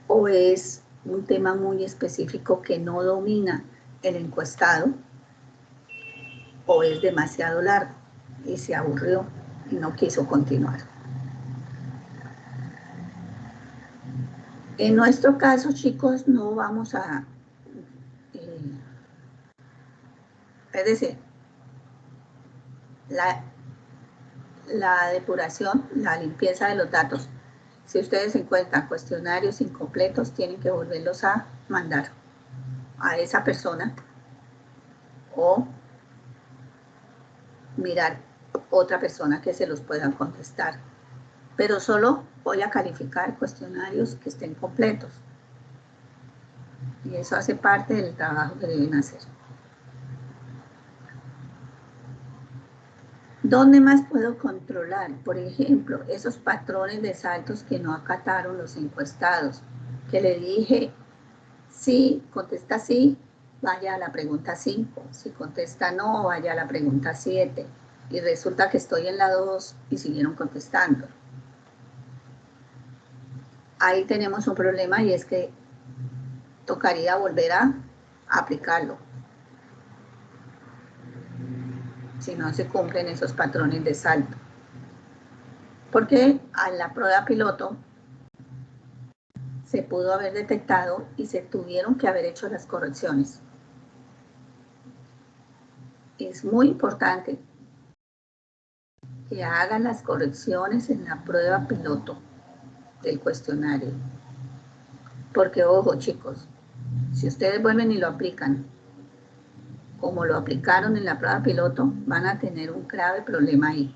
o es un tema muy específico que no domina el encuestado, o es demasiado largo y se aburrió y no quiso continuar. En nuestro caso, chicos, no vamos a... es decir, la depuración, la limpieza de los datos, si ustedes encuentran cuestionarios incompletos, tienen que volverlos a mandar a esa persona o mirar otra persona que se los pueda contestar. Pero solo voy a calificar cuestionarios que estén completos. Y eso hace parte del trabajo que deben hacer. ¿Dónde más puedo controlar? Por ejemplo, esos patrones de saltos que no acataron los encuestados, que le dije, sí, contesta sí, vaya a la pregunta 5, si contesta no, vaya a la pregunta 7, y resulta que estoy en la 2 y siguieron contestando. Ahí tenemos un problema y es que tocaría volver a aplicarlo, si no se cumplen esos patrones de salto. Porque a la prueba piloto se pudo haber detectado y se tuvieron que haber hecho las correcciones. Es muy importante que hagan las correcciones en la prueba piloto del cuestionario. Porque, ojo, chicos, si ustedes vuelven y lo aplican como lo aplicaron en la prueba piloto, van a tener un grave problema ahí.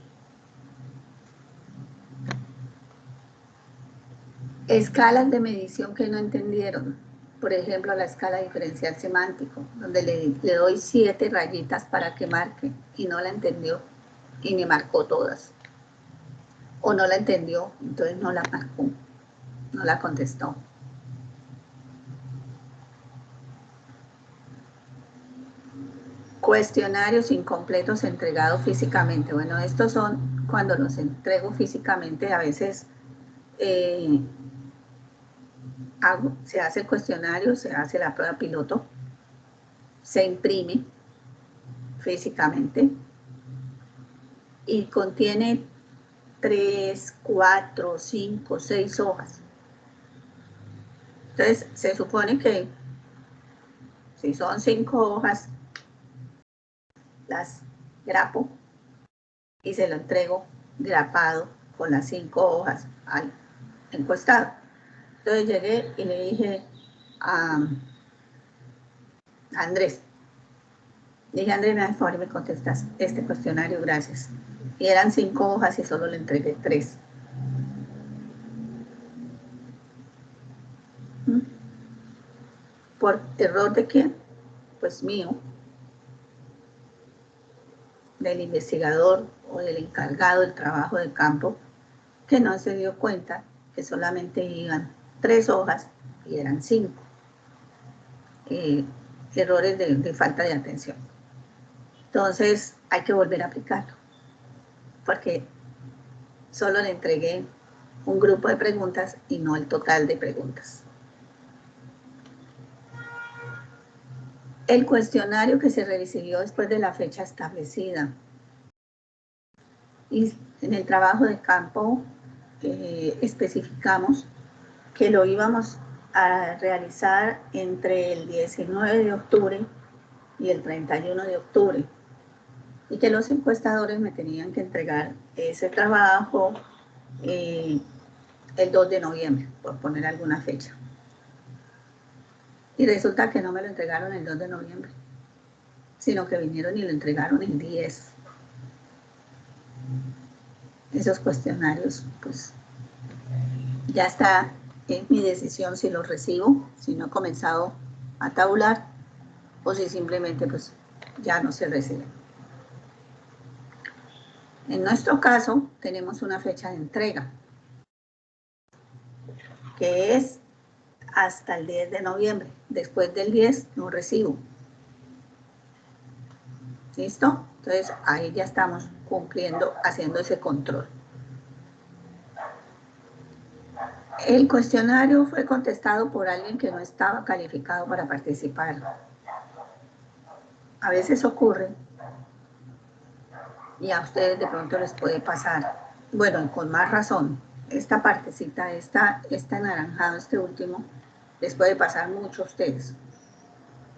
Escalas de medición que no entendieron. Por ejemplo, la escala diferencial semántico, donde le doy 7 rayitas para que marque y no la entendió y me marcó todas. O no la entendió, entonces no la marcó, no la contestó. Cuestionarios incompletos entregados físicamente. Bueno, estos son cuando los entrego físicamente, a veces se hace el cuestionario, se hace la prueba piloto, se imprime físicamente y contiene 3, 4, 5, 6 hojas. Entonces, se supone que si son 5 hojas, las grapo y se lo entrego grapado con las 5 hojas al encuestado. Entonces llegué y le dije a Andrés, Andrés, me das favor y me contestas este cuestionario, gracias. Y eran 5 hojas y solo le entregué 3. ¿Por error de quién? Pues mío, del investigador o del encargado del trabajo de campo, que no se dio cuenta que solamente iban 3 hojas y eran 5. Errores de falta de atención. Entonces hay que volver a aplicarlo, porque solo le entregué un grupo de preguntas y no el total de preguntas. El cuestionario que se recibió después de la fecha establecida. Y en el trabajo de campo especificamos que lo íbamos a realizar entre el 19 de octubre y el 31 de octubre. Y que los encuestadores me tenían que entregar ese trabajo el 2 de noviembre, por poner alguna fecha. Y resulta que no me lo entregaron el 2 de noviembre, sino que vinieron y lo entregaron el 10. esos cuestionarios, pues ya está en mi decisión si los recibo, si no he comenzado a tabular o si simplemente pues ya no se reciben. En nuestro caso tenemos una fecha de entrega que es hasta el 10 de noviembre. Después del 10 no recibo. ¿Listo? Entonces ahí ya estamos cumpliendo, haciendo ese control. El cuestionario fue contestado por alguien que no estaba calificado para participar. A veces ocurre, y a ustedes de pronto les puede pasar, bueno, con más razón, esta partecita, esta anaranjado, este último, les puede pasar mucho a ustedes.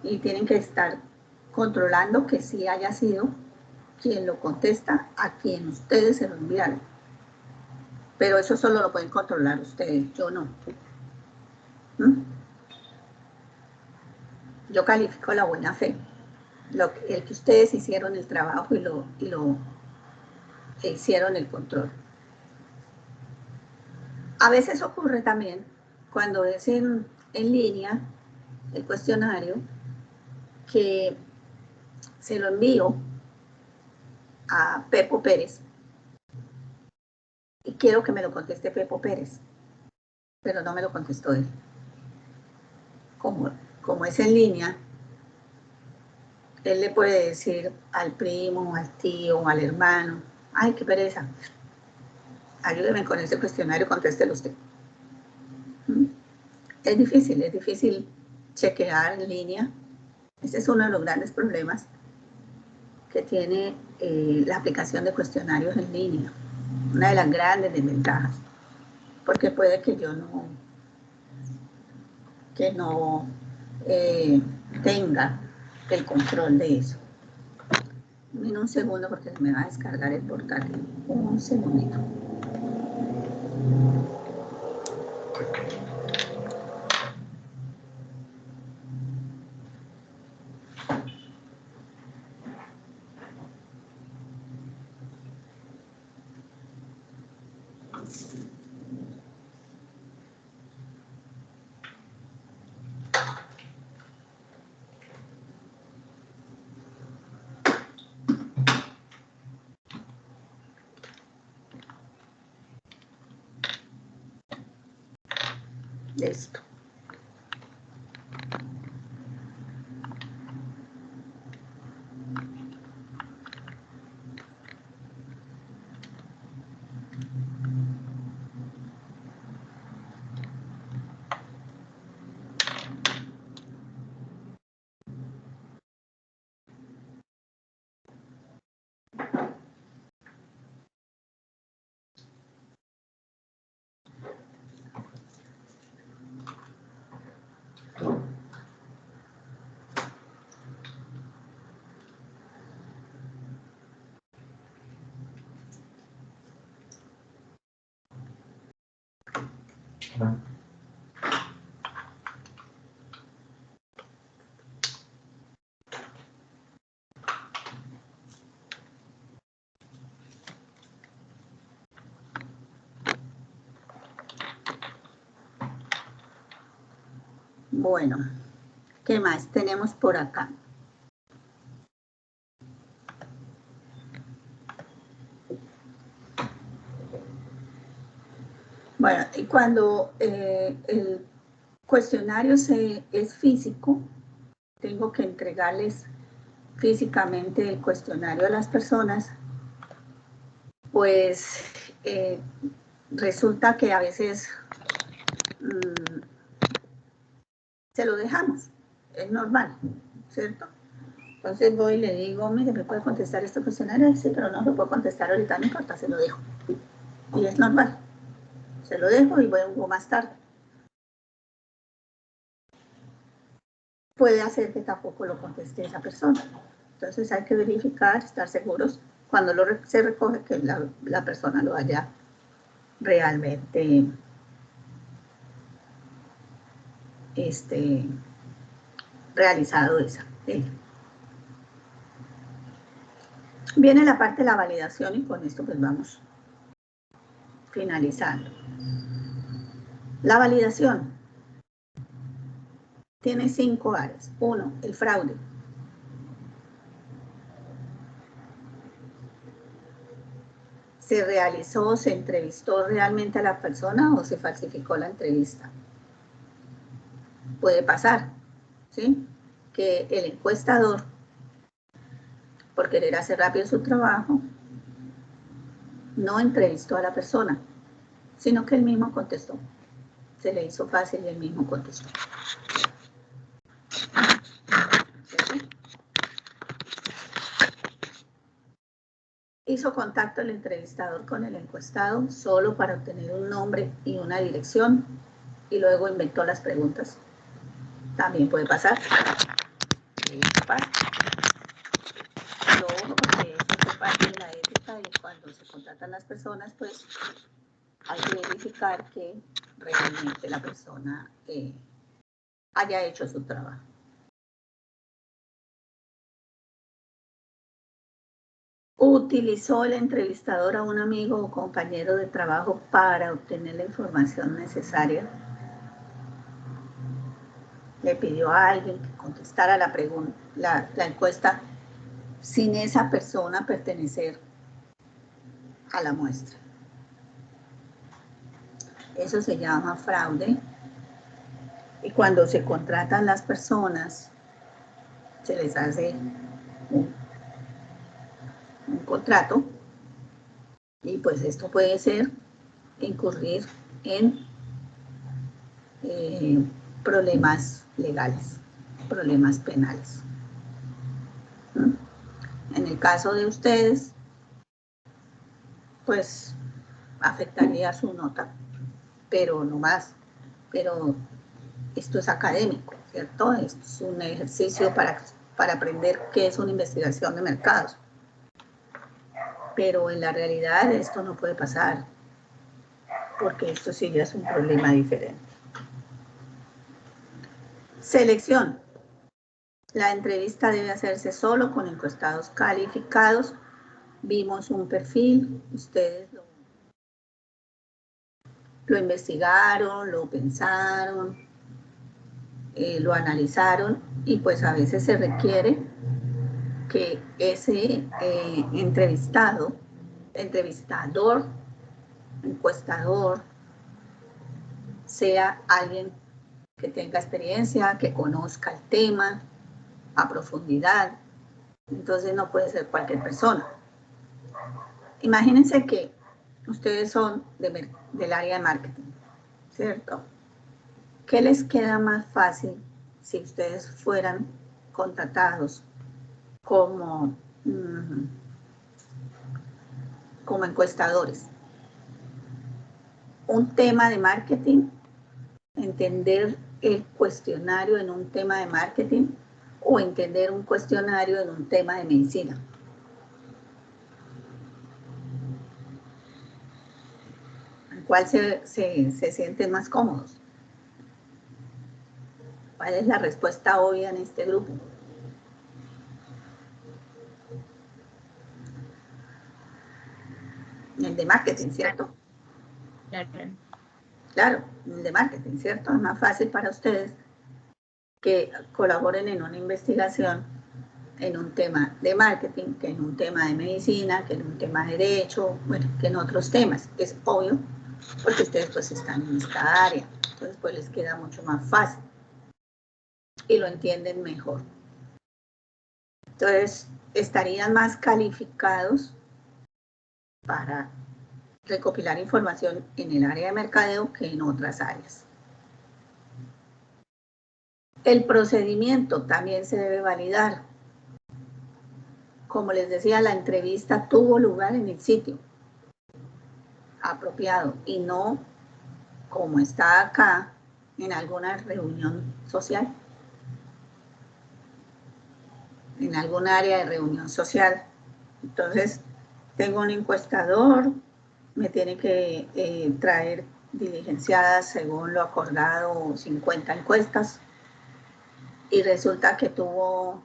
Y tienen que estar controlando que sí haya sido quien lo contesta a quien ustedes se lo enviaron. Pero eso solo lo pueden controlar ustedes, yo no. Yo califico la buena fe, el que ustedes hicieron el trabajo y lo hicieron el control. A veces ocurre también cuando es en línea el cuestionario que se lo envío a Pepo Pérez y quiero que me lo conteste Pepo Pérez, pero no me lo contestó él. Como es en línea, él le puede decir al primo, al tío, al hermano, ay, qué pereza, ayúdeme con ese cuestionario, contéstelo usted. Es difícil chequear en línea. Ese es uno de los grandes problemas que tiene la aplicación de cuestionarios en línea. Una de las grandes desventajas. Porque puede que yo no tenga el control de eso. En un segundo porque se me va a descargar el portátil. Un segundito. Listo. Bueno, ¿qué más tenemos por acá? Bueno, y cuando el cuestionario es físico, tengo que entregarles físicamente el cuestionario a las personas, pues resulta que a veces se lo dejamos, es normal, ¿cierto? Entonces voy y le digo, mire, ¿me puede contestar este cuestionario? Sí, pero no lo puedo contestar ahorita, no importa, se lo dejo. Y es normal, se lo dejo y vuelvo más tarde. Puede hacer que tampoco lo conteste esa persona. Entonces hay que verificar, estar seguros cuando se recoge que la persona lo haya realmente realizado esa. Viene la parte de la validación y con esto pues vamos finalizando. La validación tiene 5 áreas. 1, el fraude. ¿Se realizó, se entrevistó realmente a la persona o se falsificó la entrevista? Puede pasar, ¿sí? Que el encuestador, por querer hacer rápido su trabajo, no entrevistó a la persona, sino que él mismo contestó. Se le hizo fácil y él mismo contestó. Hizo contacto el entrevistador con el encuestado solo para obtener un nombre y una dirección y luego inventó las preguntas. También puede pasar. Luego, porque eso es parte de la ética y cuando se contratan las personas, pues hay que verificar que realmente la persona haya hecho su trabajo. ¿Utilizó el entrevistador a un amigo o compañero de trabajo para obtener la información necesaria? ¿Le pidió a alguien que contestara la pregunta, la encuesta sin esa persona pertenecer a la muestra? Eso se llama fraude. Y cuando se contratan las personas, se les hace un contrato y pues esto puede ser incurrir en problemas legales, problemas penales. En el caso de ustedes, pues afectaría su nota, pero no más. Pero esto es académico, ¿cierto? Esto es un ejercicio para aprender qué es una investigación de mercados. Pero en la realidad esto no puede pasar, porque esto sí ya es un problema diferente. Selección. La entrevista debe hacerse solo con encuestados calificados. Vimos un perfil, ustedes lo investigaron, lo pensaron, lo analizaron y pues a veces se requiere que ese entrevistador, encuestador, sea alguien que tenga experiencia, que conozca el tema a profundidad. Entonces no puede ser cualquier persona. Imagínense que ustedes son del área de marketing, ¿cierto? ¿Qué les queda más fácil si ustedes fueran contratados como encuestadores? Un tema de marketing, entender el cuestionario en un tema de marketing o entender un cuestionario en un tema de medicina. ¿En cuál se sienten más cómodos? ¿Cuál es la respuesta obvia en este grupo? El de marketing, ¿cierto? Claro, el de marketing, ¿cierto? Es más fácil para ustedes que colaboren en una investigación en un tema de marketing, que en un tema de medicina, que en un tema de derecho, bueno, que en otros temas. Es obvio, porque ustedes pues están en esta área, entonces pues les queda mucho más fácil y lo entienden mejor. Entonces, estarían más calificados para recopilar información en el área de mercadeo que en otras áreas. El procedimiento también se debe validar. Como les decía, la entrevista tuvo lugar en el sitio apropiado y no como está acá en alguna reunión social, en algún área de reunión social. Entonces, tengo un encuestador, me tiene que traer diligenciadas según lo acordado 50 encuestas y resulta que tuvo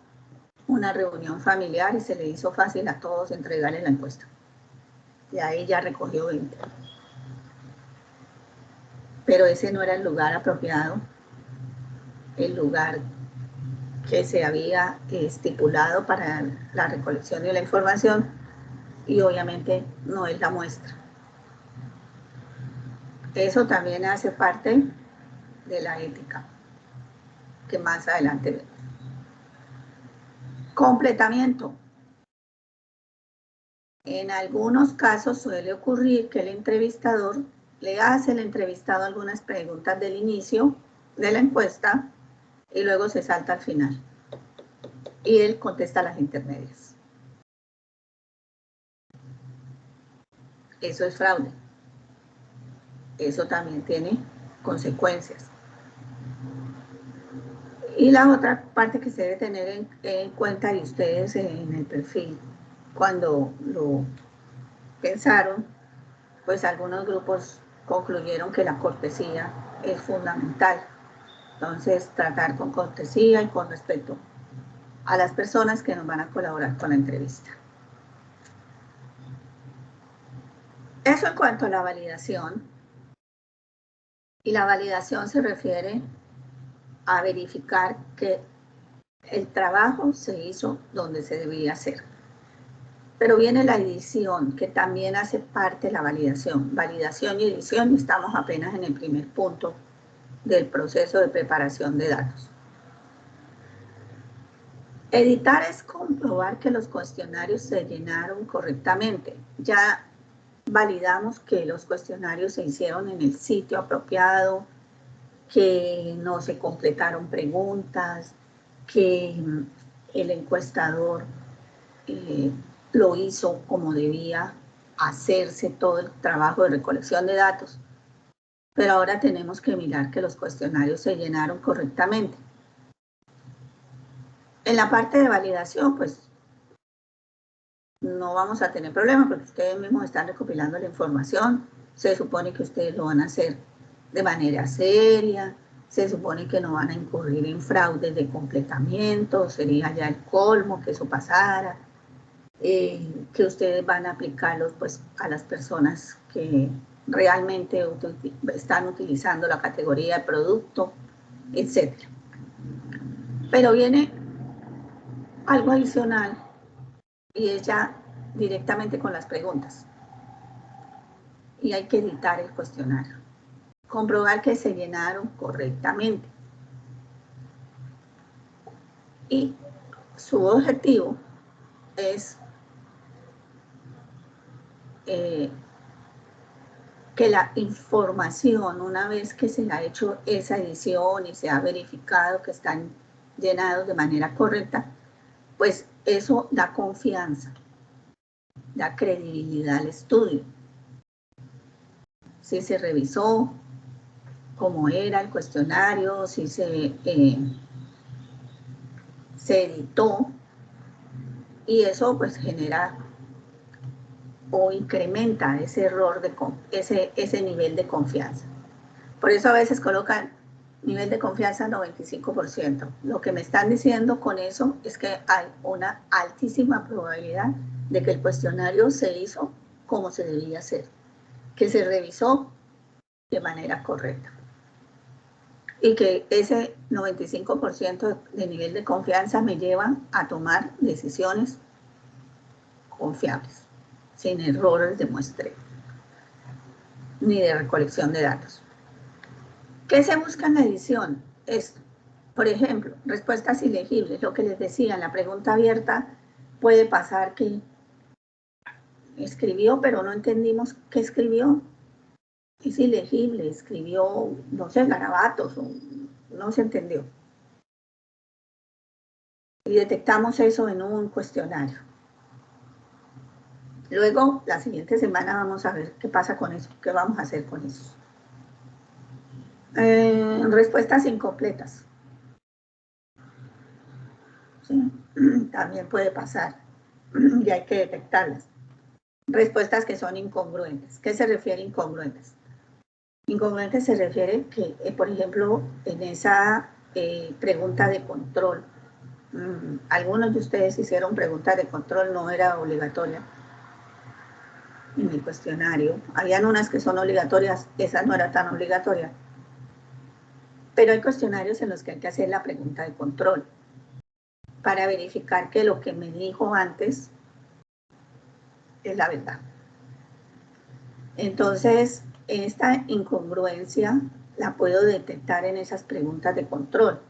una reunión familiar y se le hizo fácil a todos entregarle la encuesta. Y ahí ya recogió 20. pero ese no era el lugar apropiado, el lugar que se había estipulado para la recolección de la información, y obviamente no es la muestra. Eso también hace parte de la ética, que más adelante vemos. Completamiento. En algunos casos suele ocurrir que el entrevistador le hace al entrevistado algunas preguntas del inicio de la encuesta y luego se salta al final. Y él contesta las intermedias. Eso es fraude. Eso también tiene consecuencias. Y la otra parte que se debe tener en cuenta, y ustedes en el perfil, cuando lo pensaron, pues algunos grupos concluyeron que la cortesía es fundamental. Entonces, tratar con cortesía y con respeto a las personas que nos van a colaborar con la entrevista. Eso en cuanto a la validación. Y la validación se refiere a verificar que el trabajo se hizo donde se debía hacer. Pero viene la edición, que también hace parte de la validación. Validación y edición, y estamos apenas en el primer punto del proceso de preparación de datos. Editar es comprobar que los cuestionarios se llenaron correctamente. Ya validamos que los cuestionarios se hicieron en el sitio apropiado, que no se completaron preguntas, que el encuestador lo hizo como debía hacerse todo el trabajo de recolección de datos. Pero ahora tenemos que mirar que los cuestionarios se llenaron correctamente. En la parte de validación, pues, no vamos a tener problema porque ustedes mismos están recopilando la información. Se supone que ustedes lo van a hacer de manera seria. Se supone que no van a incurrir en fraudes de completamiento. Sería ya el colmo que eso pasara. Que ustedes van a aplicarlos pues, a las personas que realmente están utilizando la categoría de producto, etc. Pero viene algo adicional y es ya directamente con las preguntas. Y hay que editar el cuestionario. Comprobar que se llenaron correctamente. Y su objetivo es que la información, una vez que se ha hecho esa edición y se ha verificado que están llenados de manera correcta, pues eso da confianza, da credibilidad al estudio. Si se revisó cómo era el cuestionario, si se editó, y eso pues genera o incrementa ese error, ese nivel de confianza. Por eso a veces colocan nivel de confianza 95%. Lo que me están diciendo con eso es que hay una altísima probabilidad de que el cuestionario se hizo como se debía hacer, que se revisó de manera correcta. Y que ese 95% de nivel de confianza me lleva a tomar decisiones confiables, sin errores de muestreo, ni de recolección de datos. ¿Qué se busca en la edición? Esto, por ejemplo, respuestas ilegibles, lo que les decía, en la pregunta abierta puede pasar que escribió, pero no entendimos qué escribió. Es ilegible, escribió, no sé, garabatos, o no se entendió. Y detectamos eso en un cuestionario. Luego, la siguiente semana vamos a ver qué pasa con eso, qué vamos a hacer con eso. Respuestas incompletas. ¿Sí? También puede pasar y hay que detectarlas. Respuestas que son incongruentes. ¿Qué se refiere a incongruentes? Incongruentes se refiere que, por ejemplo, en esa pregunta de control, algunos de ustedes hicieron preguntas de control, no era obligatoria en el cuestionario. Habían unas que son obligatorias, esa no era tan obligatoria. Pero hay cuestionarios en los que hay que hacer la pregunta de control para verificar que lo que me dijo antes es la verdad. Entonces, esta incongruencia la puedo detectar en esas preguntas de control.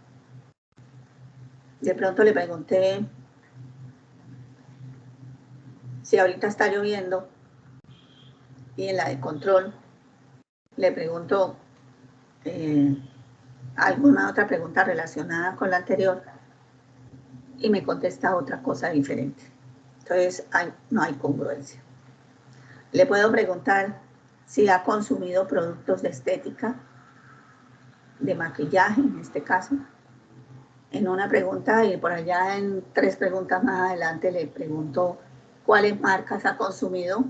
De pronto le pregunté si ahorita está lloviendo y en la de control le pregunto alguna otra pregunta relacionada con la anterior y me contesta otra cosa diferente. Entonces, no hay congruencia. Le puedo preguntar si ha consumido productos de estética, de maquillaje en este caso. En una pregunta y por allá en 3 preguntas más adelante le pregunto cuáles marcas ha consumido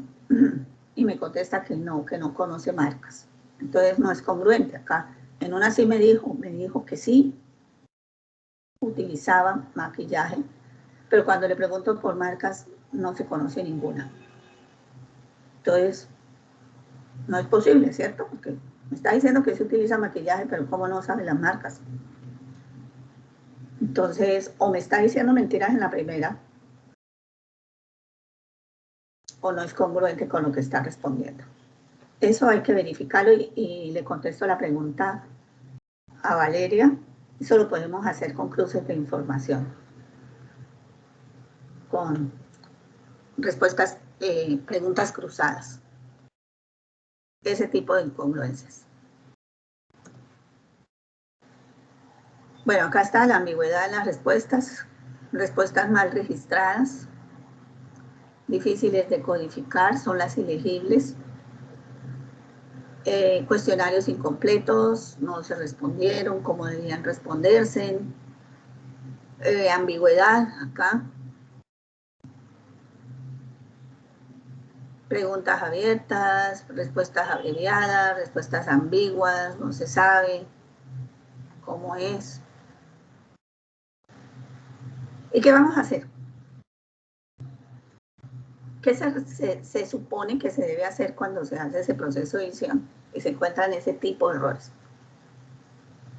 y me contesta que no conoce marcas. Entonces no es congruente acá. En una sí me dijo que sí utilizaba maquillaje, pero cuando le pregunto por marcas no se conoce ninguna. Entonces no es posible, ¿cierto? Porque me está diciendo que se utiliza maquillaje, pero ¿cómo no sabe las marcas? Entonces, o me está diciendo mentiras en la primera, o no es congruente con lo que está respondiendo. Eso hay que verificarlo y le contesto la pregunta a Valeria. Eso lo podemos hacer con cruces de información, con respuestas, preguntas cruzadas. Ese tipo de incongruencias. Bueno, acá está la ambigüedad en las respuestas mal registradas, difíciles de codificar, son las ilegibles. Cuestionarios incompletos, no se respondieron como debían responderse. Ambigüedad acá. Preguntas abiertas, respuestas abreviadas, respuestas ambiguas, no se sabe cómo es. ¿Y qué vamos a hacer? ¿Qué se supone que se debe hacer cuando se hace ese proceso de edición y se encuentran ese tipo de errores?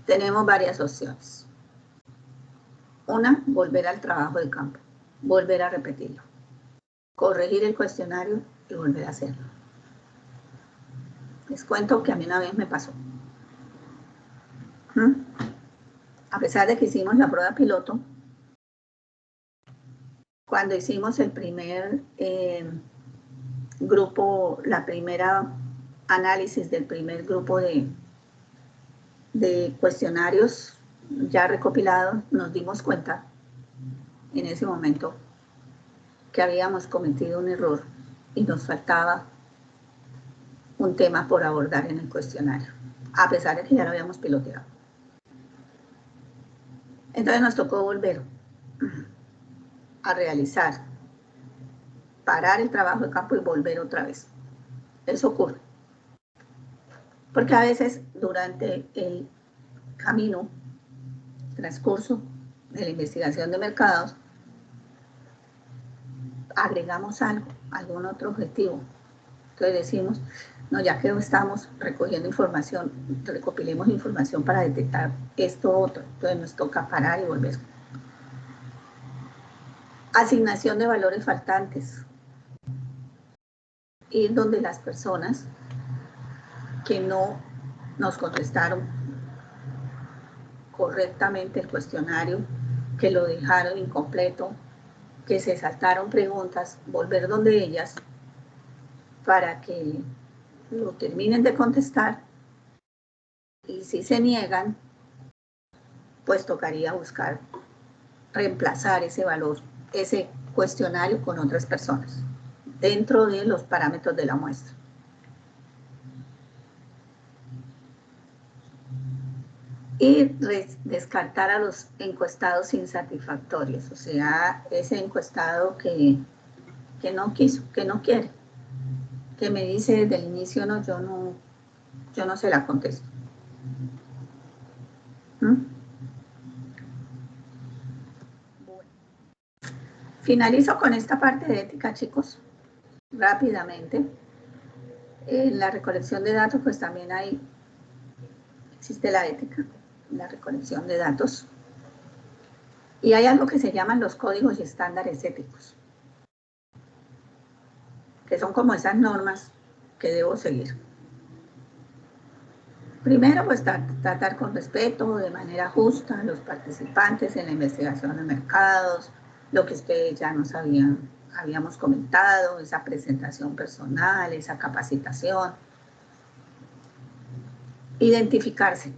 Tenemos varias opciones. Una, volver al trabajo de campo, volver a repetirlo, corregir el cuestionario y volver a hacerlo. Les cuento que a mí una vez me pasó. A pesar de que hicimos la prueba piloto, cuando hicimos el primer grupo, la primera análisis del primer grupo de cuestionarios ya recopilados, nos dimos cuenta en ese momento que habíamos cometido un error y nos faltaba un tema por abordar en el cuestionario, a pesar de que ya lo habíamos piloteado. Entonces nos tocó volver a realizar, parar el trabajo de campo y volver otra vez. Eso ocurre. Porque a veces durante el camino, transcurso de la investigación de mercados, agregamos algo, algún otro objetivo. Entonces decimos, no, ya que estamos recogiendo información, recopilemos información para detectar esto otro. Entonces nos toca parar y volver. Asignación de valores faltantes. Ir donde las personas que no nos contestaron correctamente el cuestionario, que lo dejaron incompleto, que se saltaron preguntas, volver donde ellas para que lo terminen de contestar y si se niegan, pues tocaría buscar reemplazar ese valor, ese cuestionario con otras personas dentro de los parámetros de la muestra. Y descartar a los encuestados insatisfactorios, o sea, ese encuestado que no quiso, que no quiere, que me dice desde el inicio, no, yo no se la contesto. Bueno. Finalizo con esta parte de ética, chicos, rápidamente. En la recolección de datos, pues también existe la ética. la recolección de datos. Y hay algo que se llaman los códigos y estándares éticos, que son como esas normas que debo seguir. Primero, pues tratar con respeto, de manera justa, a los participantes en la investigación de mercados, lo que ustedes ya nos habíamos comentado, esa presentación personal, esa capacitación. Identificarse.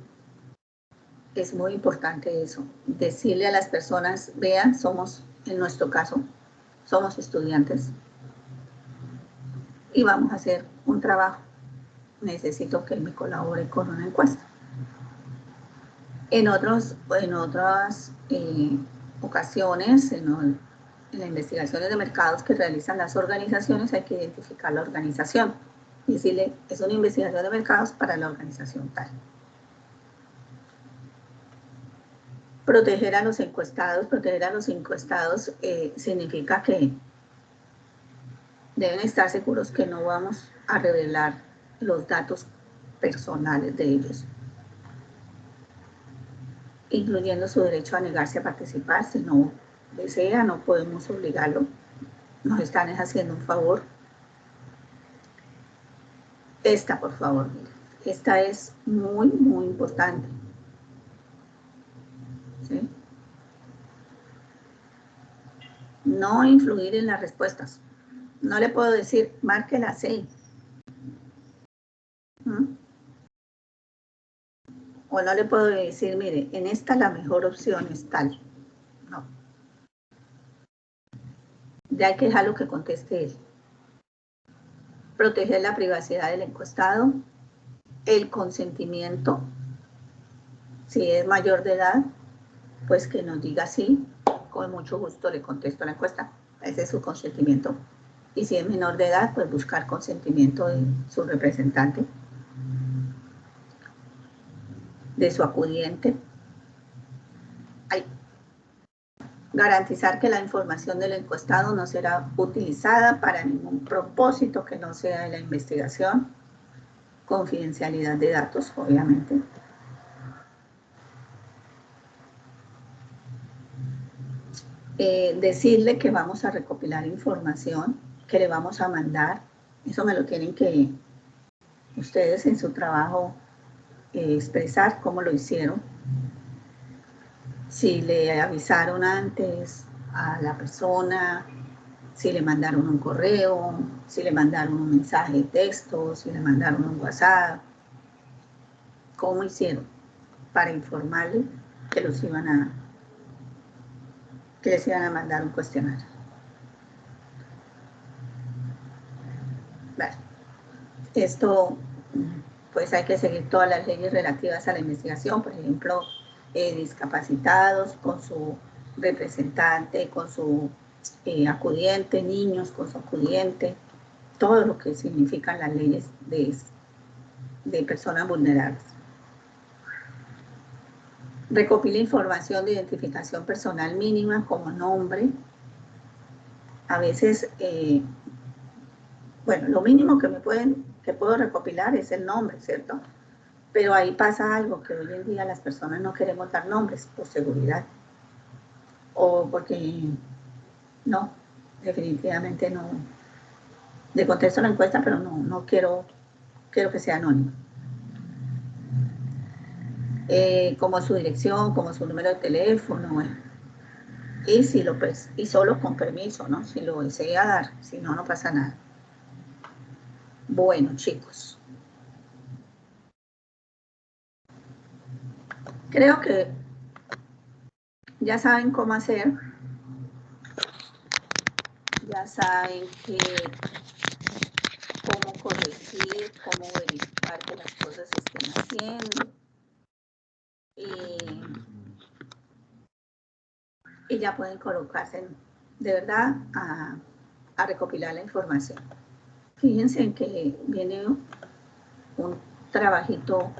Es muy importante eso. Decirle a las personas, vean, en nuestro caso, somos estudiantes y vamos a hacer un trabajo. Necesito que me colabore con una encuesta. En otras ocasiones, en las investigaciones de mercados que realizan las organizaciones, hay que identificar la organización y decirle, es una investigación de mercados para la organización tal. Proteger a los encuestados significa que deben estar seguros que no vamos a revelar los datos personales de ellos, incluyendo su derecho a negarse a participar. Si no desea, no podemos obligarlo. Nos están haciendo un favor. Esta, por favor, mira. Esta es muy, muy importante. ¿Sí? No influir en las respuestas. No le puedo decir, marque la 6. O no le puedo decir, mire, en esta la mejor opción es tal. No. Ya hay que dejarlo que conteste él. Proteger la privacidad del encuestado, el consentimiento. Si es mayor de edad, pues que nos diga sí, con mucho gusto le contesto la encuesta. Ese es su consentimiento. Y si es menor de edad, pues buscar consentimiento de su representante, de su acudiente. Garantizar que la información del encuestado no será utilizada para ningún propósito que no sea de la investigación. Confidencialidad de datos, obviamente. Decirle que vamos a recopilar información, que le vamos a mandar. Eso me lo tienen que ustedes en su trabajo expresar cómo lo hicieron. Si le avisaron antes a la persona, si le mandaron un correo, si le mandaron un mensaje de texto, si le mandaron un WhatsApp, cómo hicieron para informarle que les iban a mandar un cuestionario. Vale. Esto, pues hay que seguir todas las leyes relativas a la investigación, por ejemplo, discapacitados con su representante, con su acudiente, niños con su acudiente, todo lo que significan las leyes de personas vulnerables. Recopila información de identificación personal mínima como nombre. A veces, bueno, lo mínimo que puedo recopilar es el nombre, ¿cierto? Pero ahí pasa algo, que hoy en día las personas no queremos dar nombres por seguridad. O porque no, definitivamente no. Le contesto la encuesta, pero no quiero que sea anónimo. Como su dirección, como su número de teléfono, bueno. Y solo con permiso, ¿no? Si lo desea dar, si no, no pasa nada. Bueno, chicos. Creo que ya saben cómo hacer. Ya saben cómo corregir, cómo verificar que las cosas se estén haciendo. Y ya pueden colocarse de verdad a recopilar la información. Fíjense en que viene un trabajito